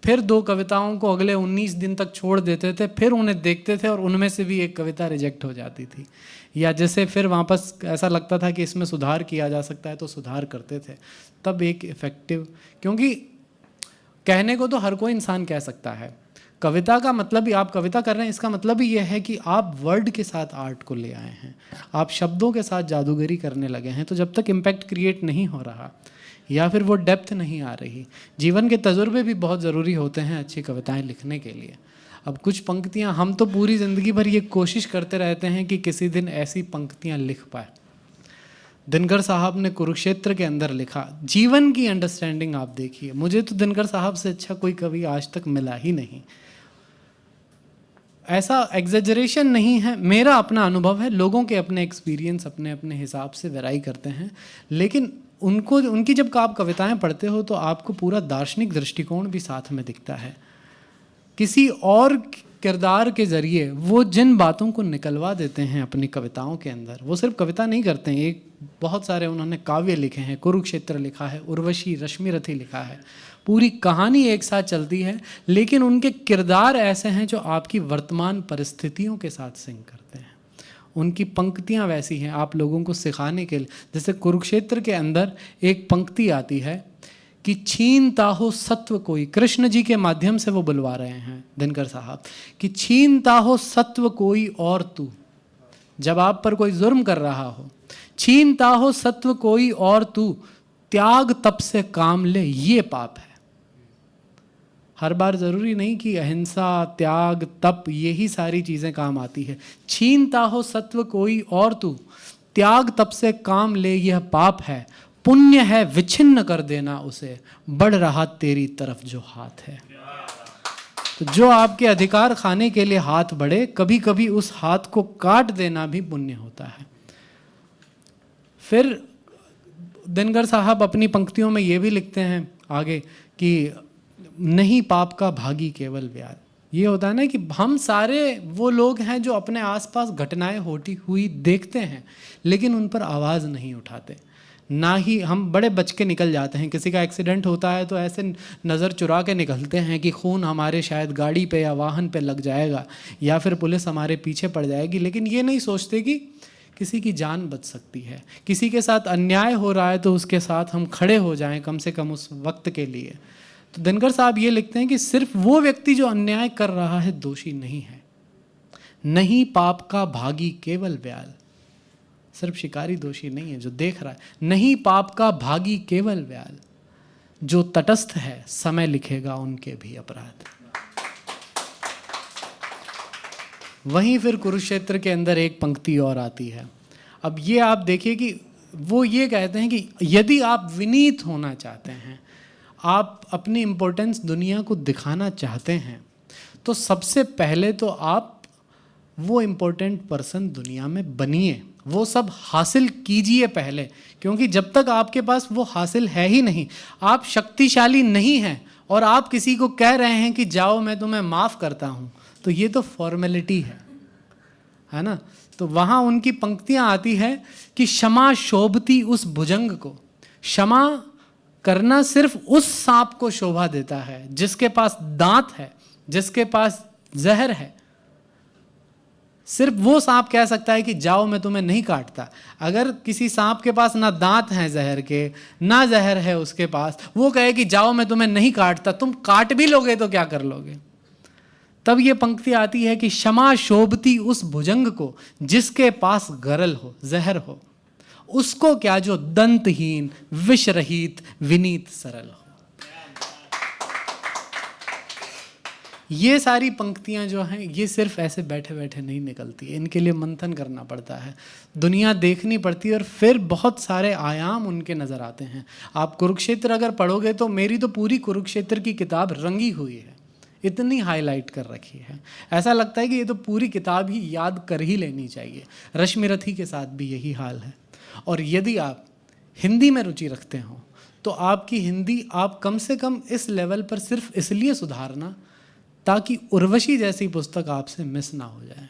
फिर 2 कविताओं को अगले 19 दिन तक छोड़ देते थे, फिर उन्हें देखते थे और उनमें से भी एक कविता रिजेक्ट हो जाती थी, या जैसे फिर वापस ऐसा लगता था कि इसमें सुधार किया जा सकता है तो सुधार करते थे। तब एक इफ़ेक्टिव, क्योंकि कहने को तो हर कोई इंसान कह सकता है, कविता का मतलब ही, आप कविता कर रहे हैं इसका मतलब ही यह है कि आप वर्ड के साथ आर्ट को ले आए हैं, आप शब्दों के साथ जादूगरी करने लगे हैं। तो जब तक इम्पैक्ट क्रिएट नहीं हो रहा या फिर वो डेप्थ नहीं आ रही, जीवन के तजुर्बे भी बहुत ज़रूरी होते हैं अच्छी कविताएं लिखने के लिए। अब कुछ पंक्तियां, हम तो पूरी ज़िंदगी भर ये कोशिश करते रहते हैं कि किसी दिन ऐसी पंक्तियां लिख पाए। दिनकर साहब ने कुरुक्षेत्र के अंदर लिखा, जीवन की अंडरस्टैंडिंग आप देखिए। मुझे तो दिनकर साहब से अच्छा कोई कवि आज तक मिला ही नहीं। ऐसा एग्जेजरेशन नहीं है, मेरा अपना अनुभव है, लोगों के अपने एक्सपीरियंस अपने अपने हिसाब से वेराई करते हैं, लेकिन उनकी जब आप कविताएं पढ़ते हो तो आपको पूरा दार्शनिक दृष्टिकोण भी साथ में दिखता है। किसी और किरदार के ज़रिए वो जिन बातों को निकलवा देते हैं अपनी कविताओं के अंदर, वो सिर्फ कविता नहीं करते हैं, एक बहुत सारे उन्होंने काव्य लिखे हैं, कुरुक्षेत्र लिखा है, उर्वशी रश्मिरथी लिखा है, पूरी कहानी एक साथ चलती है, लेकिन उनके किरदार ऐसे हैं जो आपकी वर्तमान परिस्थितियों के साथ सिंक करते हैं। उनकी पंक्तियां वैसी हैं आप लोगों को सिखाने के लिए। जैसे कुरुक्षेत्र के अंदर एक पंक्ति आती है कि छीनता हो सत्व कोई, कृष्ण जी के माध्यम से वो बुलवा रहे हैं दिनकर साहब, कि छीनता हो सत्व कोई और तू, जब आप पर कोई जुर्म कर रहा हो, छीनता हो सत्व कोई और तू, त्याग तप से काम ले ये पाप है। हर बार ज़रूरी नहीं कि अहिंसा, त्याग, तप यही सारी चीज़ें काम आती है। छीनता हो सत्व कोई और तू, त्याग तप से काम ले यह पाप है, पुण्य है विच्छिन्न कर देना उसे, बढ़ रहा तेरी तरफ जो हाथ है। तो जो आपके अधिकार खाने के लिए हाथ बढ़े, कभी कभी उस हाथ को काट देना भी पुण्य होता है। फिर दिनकर साहब अपनी पंक्तियों में ये भी लिखते हैं आगे कि नहीं पाप का भागी केवल व्याल। ये होता है ना कि हम सारे वो लोग हैं जो अपने आसपास घटनाएं होती हुई देखते हैं लेकिन उन पर आवाज़ नहीं उठाते। ना ही हम बड़े बच के निकल जाते हैं, किसी का एक्सीडेंट होता है तो ऐसे नज़र चुरा के निकलते हैं कि खून हमारे शायद गाड़ी पे या वाहन पे लग जाएगा या फिर पुलिस हमारे पीछे पड़ जाएगी, लेकिन ये नहीं सोचते कि किसी की जान बच सकती है, किसी के साथ अन्याय हो रहा है तो उसके साथ हम खड़े हो जाएं कम से कम उस वक्त के लिए। तो दिनकर साहब ये लिखते हैं कि सिर्फ वो व्यक्ति जो अन्याय कर रहा है दोषी नहीं है, नहीं पाप का भागी केवल व्याल। सिर्फ शिकारी दोषी नहीं है जो देख रहा है, नहीं पाप का भागी केवल व्याल, जो तटस्थ है समय लिखेगा उनके भी अपराध। वहीं फिर कुरुक्षेत्र के अंदर एक पंक्ति और आती है। अब ये आप देखिए कि वो ये कहते हैं कि यदि आप विनीत होना चाहते हैं, आप अपनी इम्पोर्टेंस दुनिया को दिखाना चाहते हैं, तो सबसे पहले तो आप वो इम्पोर्टेंट पर्सन दुनिया में बनिए, वो सब हासिल कीजिए पहले, क्योंकि जब तक आपके पास वो हासिल है ही नहीं, आप शक्तिशाली नहीं हैं और आप किसी को कह रहे हैं कि जाओ मैं तुम्हें माफ़ करता हूँ, तो ये तो फॉर्मेलिटी है ना। तो वहाँ उनकी पंक्तियाँ आती है कि क्षमा शोभती उस भुजंग को, क्षमा करना सिर्फ उस सांप को शोभा देता है जिसके पास दांत है, जिसके पास जहर है। सिर्फ वो सांप कह सकता है कि जाओ मैं तुम्हें नहीं काटता। अगर किसी सांप के पास ना दांत हैं जहर के, ना जहर है उसके पास, वो कहे कि जाओ मैं तुम्हें नहीं काटता, तुम काट भी लोगे तो क्या कर लोगे। तब ये पंक्ति आती है कि क्षमा शोभती उस भुजंग को जिसके पास गरल हो, जहर हो, उसको क्या जो दंतहीन विष रहित विनीत सरल हो। ये सारी पंक्तियां जो हैं ये सिर्फ ऐसे बैठे बैठे नहीं निकलती, इनके लिए मंथन करना पड़ता है, दुनिया देखनी पड़ती है और फिर बहुत सारे आयाम उनके नज़र आते हैं। आप कुरुक्षेत्र अगर पढ़ोगे तो मेरी तो पूरी कुरुक्षेत्र की किताब रंगी हुई है, इतनी हाईलाइट कर रखी है, ऐसा लगता है कि ये तो पूरी किताब ही याद कर ही लेनी चाहिए। रश्मिरथी के साथ भी यही हाल है। और यदि आप हिंदी में रुचि रखते हो तो आपकी हिंदी आप कम से कम इस लेवल पर सिर्फ इसलिए सुधारना ताकि उर्वशी जैसी पुस्तक आपसे मिस ना हो जाए।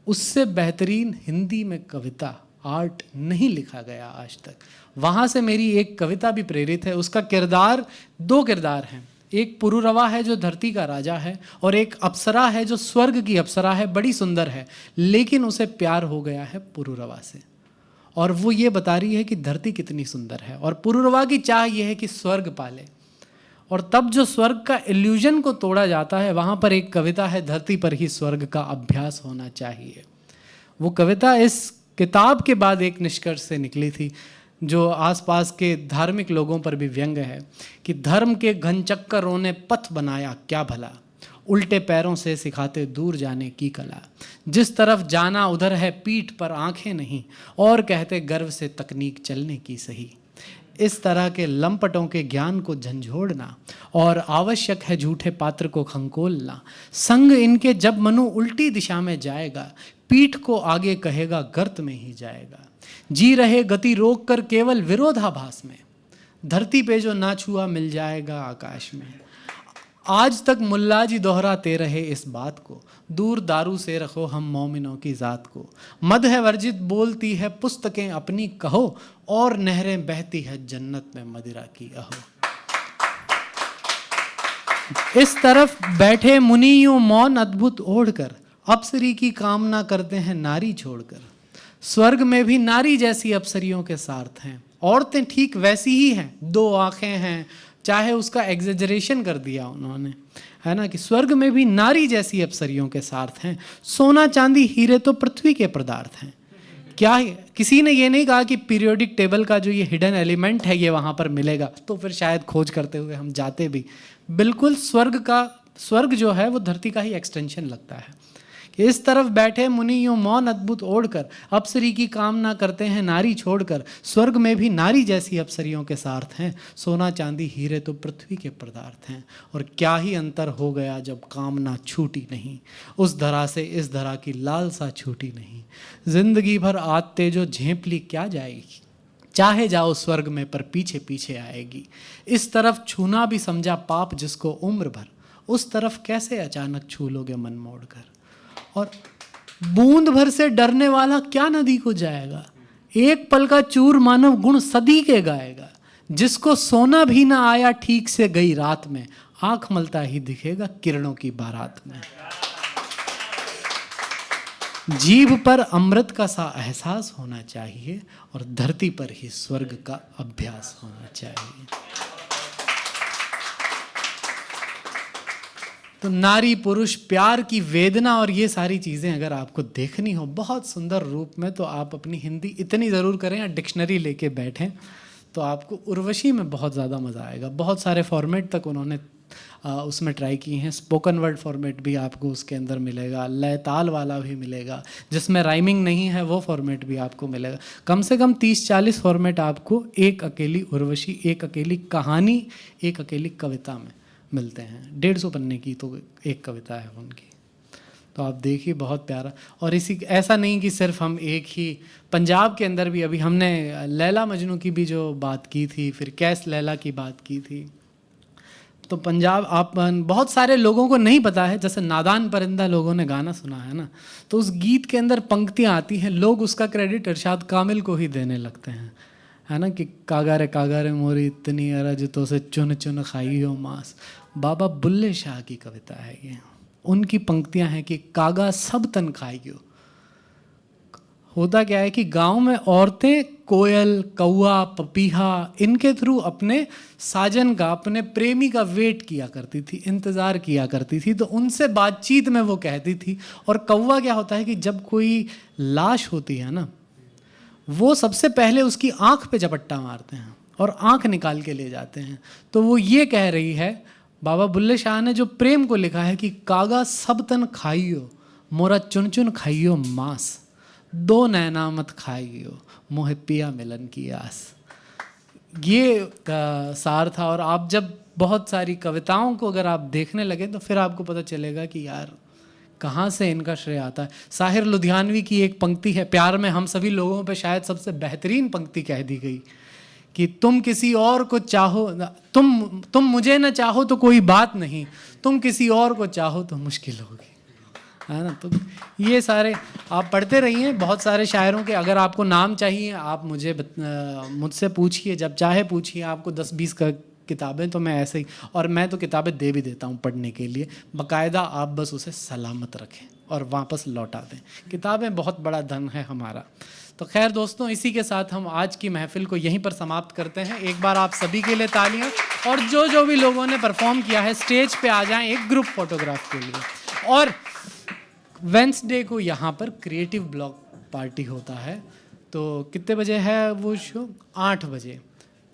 उससे बेहतरीन हिंदी में कविता, आर्ट नहीं लिखा गया आज तक। वहाँ से मेरी एक कविता भी प्रेरित है। उसका किरदार, दो किरदार हैं, एक पुरुरवा है जो धरती का राजा है और एक अप्सरा है जो स्वर्ग की अप्सरा है, बड़ी सुंदर है, लेकिन उसे प्यार हो गया है पुरुरवा से और वो ये बता रही है कि धरती कितनी सुंदर है और पुरुरवा की चाह ये है कि स्वर्ग पाले। और तब जो स्वर्ग का इल्यूजन को तोड़ा जाता है, वहाँ पर एक कविता है, धरती पर ही स्वर्ग का अभ्यास होना चाहिए। वो कविता इस किताब के बाद एक निष्कर्ष से निकली थी जो आसपास के धार्मिक लोगों पर भी व्यंग है कि धर्म के घन चक्करों ने पथ बनाया क्या भला, उल्टे पैरों से सिखाते दूर जाने की कला, जिस तरफ जाना उधर है पीठ पर आंखें नहीं, और कहते गर्व से तकनीक चलने की सही। इस तरह के लंपटों के ज्ञान को झंझोड़ना और आवश्यक है झूठे पात्र को खंकोलना। संग इनके जब मनु उल्टी दिशा में जाएगा, पीठ को आगे कहेगा गर्त में ही जाएगा। जी रहे गति रोक कर केवल विरोधाभास में, धरती पे जो ना छुआ मिल जाएगा आकाश में। आज तक मुल्ला जी दोहराते रहे इस बात को, दूर दारू से रखो हम मोमिनों की ज़ात को। मद है वर्जित बोलती है पुस्तकें अपनी कहो, और नहरें बहती है जन्नत में मदिरा की अहो। इस तरफ बैठे मुनि यूं मौन अद्भुत ओढ़कर, अप्सरी की कामना करते हैं नारी छोड़कर। स्वर्ग में भी नारी जैसी अप्सरियों के सार्थ हैं, औरतें ठीक वैसी ही हैं, दो आंखें हैं, चाहे उसका एग्जेजरेशन कर दिया उन्होंने, है ना, कि स्वर्ग में भी नारी जैसी अप्सरियों के सार्थ हैं। सोना चांदी हीरे तो पृथ्वी के पदार्थ हैं, क्या किसी ने ये नहीं कहा कि पीरियोडिक टेबल का जो ये हिडन एलिमेंट है ये वहाँ पर मिलेगा, तो फिर शायद खोज करते हुए हम जाते भी। बिल्कुल स्वर्ग जो है वो धरती का ही एक्सटेंशन लगता है कि इस तरफ बैठे मुनि यूं मौन अद्भुत ओढ़कर, अप्सरी की कामना करते हैं नारी छोड़कर, स्वर्ग में भी नारी जैसी अप्सरियों के साथ हैं, सोना चांदी हीरे तो पृथ्वी के पदार्थ हैं। और क्या ही अंतर हो गया जब कामना छूटी नहीं, उस धरा से इस धरा की लालसा छूटी नहीं, जिंदगी भर आते जो झेप ली क्या जाएगी, चाहे जाओ स्वर्ग में पर पीछे पीछे आएगी। इस तरफ छूना भी समझा पाप जिसको उम्र भर, उस तरफ कैसे अचानक छू लोगे मन मोड़ कर। और बूंद भर से डरने वाला क्या नदी को जाएगा, एक पल का चूर मानव गुण सदी के गाएगा, जिसको सोना भी ना आया ठीक से गई रात में, आंख मलता ही दिखेगा किरणों की बारात में। जीभ पर अमृत का सा एहसास होना चाहिए और धरती पर ही स्वर्ग का अभ्यास होना चाहिए। तो नारी पुरुष प्यार की वेदना और ये सारी चीज़ें अगर आपको देखनी हो बहुत सुंदर रूप में, तो आप अपनी हिंदी इतनी ज़रूर करें या डिक्शनरी लेके बैठें, तो आपको उर्वशी में बहुत ज़्यादा मज़ा आएगा। बहुत सारे फॉर्मेट तक उन्होंने उसमें ट्राई किए हैं। स्पोकन वर्ड फॉर्मेट भी आपको उसके अंदर मिलेगा, लय ताल वाला भी मिलेगा, जिसमें राइमिंग नहीं है वो फॉर्मेट भी आपको मिलेगा। कम से कम 30-40 फॉर्मेट आपको एक अकेली उर्वशी, एक अकेली कहानी, एक अकेली कविता में मिलते हैं। 150 पन्ने की तो एक कविता है उनकी, तो आप देखिए बहुत प्यारा। और इसी ऐसा नहीं कि सिर्फ हम एक ही, पंजाब के अंदर भी अभी हमने लैला मजनू की भी जो बात की थी, फिर कैस लैला की बात की थी, तो पंजाब आप बहुत सारे लोगों को नहीं पता है, जैसे नादान परिंदा लोगों ने गाना सुना है ना, तो उस गीत के अंदर पंक्तियाँ आती हैं, लोग उसका क्रेडिट इरशाद कामिल को ही देने लगते हैं, है ना, कि कागा रे मोरी इतनी अरज तो से चुन चुन खाई हो मांस। बाबा बुल्ले शाह की कविता है ये, उनकी पंक्तियां हैं कि कागा सब तन खाइयो। होता क्या है कि गांव में औरतें कोयल, कौआ, पपीहा इनके थ्रू अपने साजन का, अपने प्रेमी का वेट किया करती थी, इंतज़ार किया करती थी, तो उनसे बातचीत में वो कहती थी। और कौआ क्या होता है कि जब कोई लाश होती है ना, वो सबसे पहले उसकी आंख पे झपट्टा मारते हैं और आंख निकाल के ले जाते हैं। तो वो ये कह रही है, बाबा बुल्ले शाह ने जो प्रेम को लिखा है कि कागा सब तन खाइयो, मोरा चुन चुन खाइयो मांस, दो नैना मत खाइयो, मोहे पिया मिलन की आस। ये सार था। और आप जब बहुत सारी कविताओं को अगर आप देखने लगे तो फिर आपको पता चलेगा कि यार कहाँ से इनका श्रेय आता है। साहिर लुधियानवी की एक पंक्ति है, प्यार में हम सभी लोगों पे शायद सबसे बेहतरीन पंक्ति कह दी गई कि तुम किसी और को चाहो, तुम मुझे न चाहो तो कोई बात नहीं, तुम किसी और को चाहो तो मुश्किल होगी, है ना। तो ये सारे आप पढ़ते रहिए, बहुत सारे शायरों के अगर आपको नाम चाहिए आप मुझसे पूछिए, जब चाहे पूछिए। आपको 10-20 किताबें तो मैं ऐसे ही, और मैं तो किताबें दे भी देता हूँ पढ़ने के लिए बाकायदा, आप बस उसे सलामत रखें और वापस लौटा दें। किताबें बहुत बड़ा धन है हमारा। तो खैर दोस्तों, इसी के साथ हम आज की महफिल को यहीं पर समाप्त करते हैं। एक बार आप सभी के लिए तालियां, और जो भी लोगों ने परफॉर्म किया है स्टेज पे आ जाएं एक ग्रुप फोटोग्राफ के लिए। और वेंसडे को यहाँ पर क्रिएटिव ब्लॉक पार्टी होता है, तो कितने बजे है वो शो? 8 बजे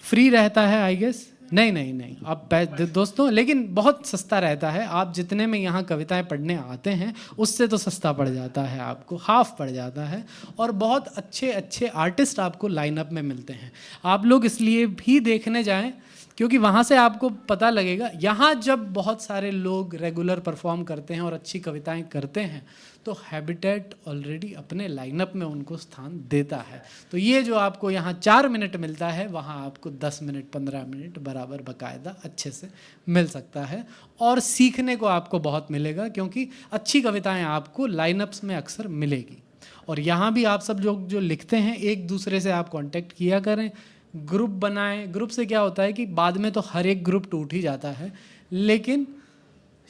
फ्री रहता है आई गेस। नहीं आप दोस्तों, लेकिन बहुत सस्ता रहता है। आप जितने में यहाँ कविताएं पढ़ने आते हैं उससे तो सस्ता पड़ जाता है, आपको हाफ पड़ जाता है। और बहुत अच्छे आर्टिस्ट आपको लाइनअप में मिलते हैं। आप लोग इसलिए भी देखने जाएं क्योंकि वहाँ से आपको पता लगेगा। यहाँ जब बहुत सारे लोग रेगुलर परफॉर्म करते हैं और अच्छी कविताएं करते हैं तो हैबिटेट ऑलरेडी अपने लाइनअप में उनको स्थान देता है। तो ये जो आपको यहाँ 4 मिनट मिलता है, वहाँ आपको 10 मिनट 15 मिनट बराबर बाकायदा अच्छे से मिल सकता है। और सीखने को आपको बहुत मिलेगा क्योंकि अच्छी कविताएं आपको लाइनअप्स में अक्सर मिलेगी। और यहाँ भी आप सब लोग जो लिखते हैं एक दूसरे से आप कांटेक्ट किया करें, ग्रुप बनाएं। ग्रुप से क्या होता है कि बाद में तो हर एक ग्रुप टूट ही जाता है, लेकिन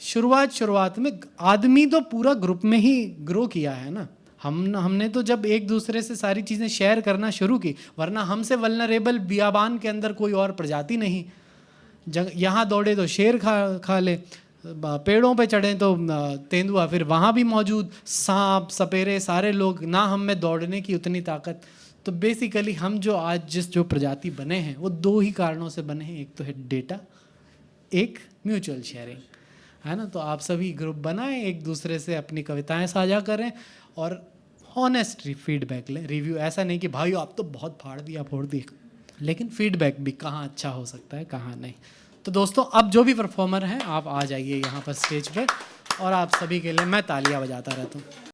शुरुआत में आदमी तो पूरा ग्रुप में ही ग्रो किया है ना। हमने तो जब एक दूसरे से सारी चीज़ें शेयर करना शुरू की, वरना हमसे वल्नरेबल बियाबान के अंदर कोई और प्रजाति नहीं। यहाँ दौड़े तो शेर खा ले, पेड़ों पे चढ़ें तो तेंदुआ फिर वहाँ भी मौजूद, सांप सपेरे सारे लोग, ना हम में दौड़ने की उतनी ताकत। तो बेसिकली हम जो आज जो प्रजाति बने हैं वो 2 ही कारणों से बने हैं, एक तो है डेटा, एक म्यूचुअल शेयरिंग, है ना। तो आप सभी ग्रुप बनाएं, एक दूसरे से अपनी कविताएं साझा करें और ऑनेस्ट फीडबैक लें, रिव्यू। ऐसा नहीं कि भाई आप तो बहुत फाड़ दिया फोड़ दिया, लेकिन फीडबैक भी कहाँ अच्छा हो सकता है कहाँ नहीं। तो दोस्तों अब जो भी परफॉर्मर हैं आप आ जाइए यहाँ पर स्टेज पे, और आप सभी के लिए मैं तालियां बजाता रहता हूँ।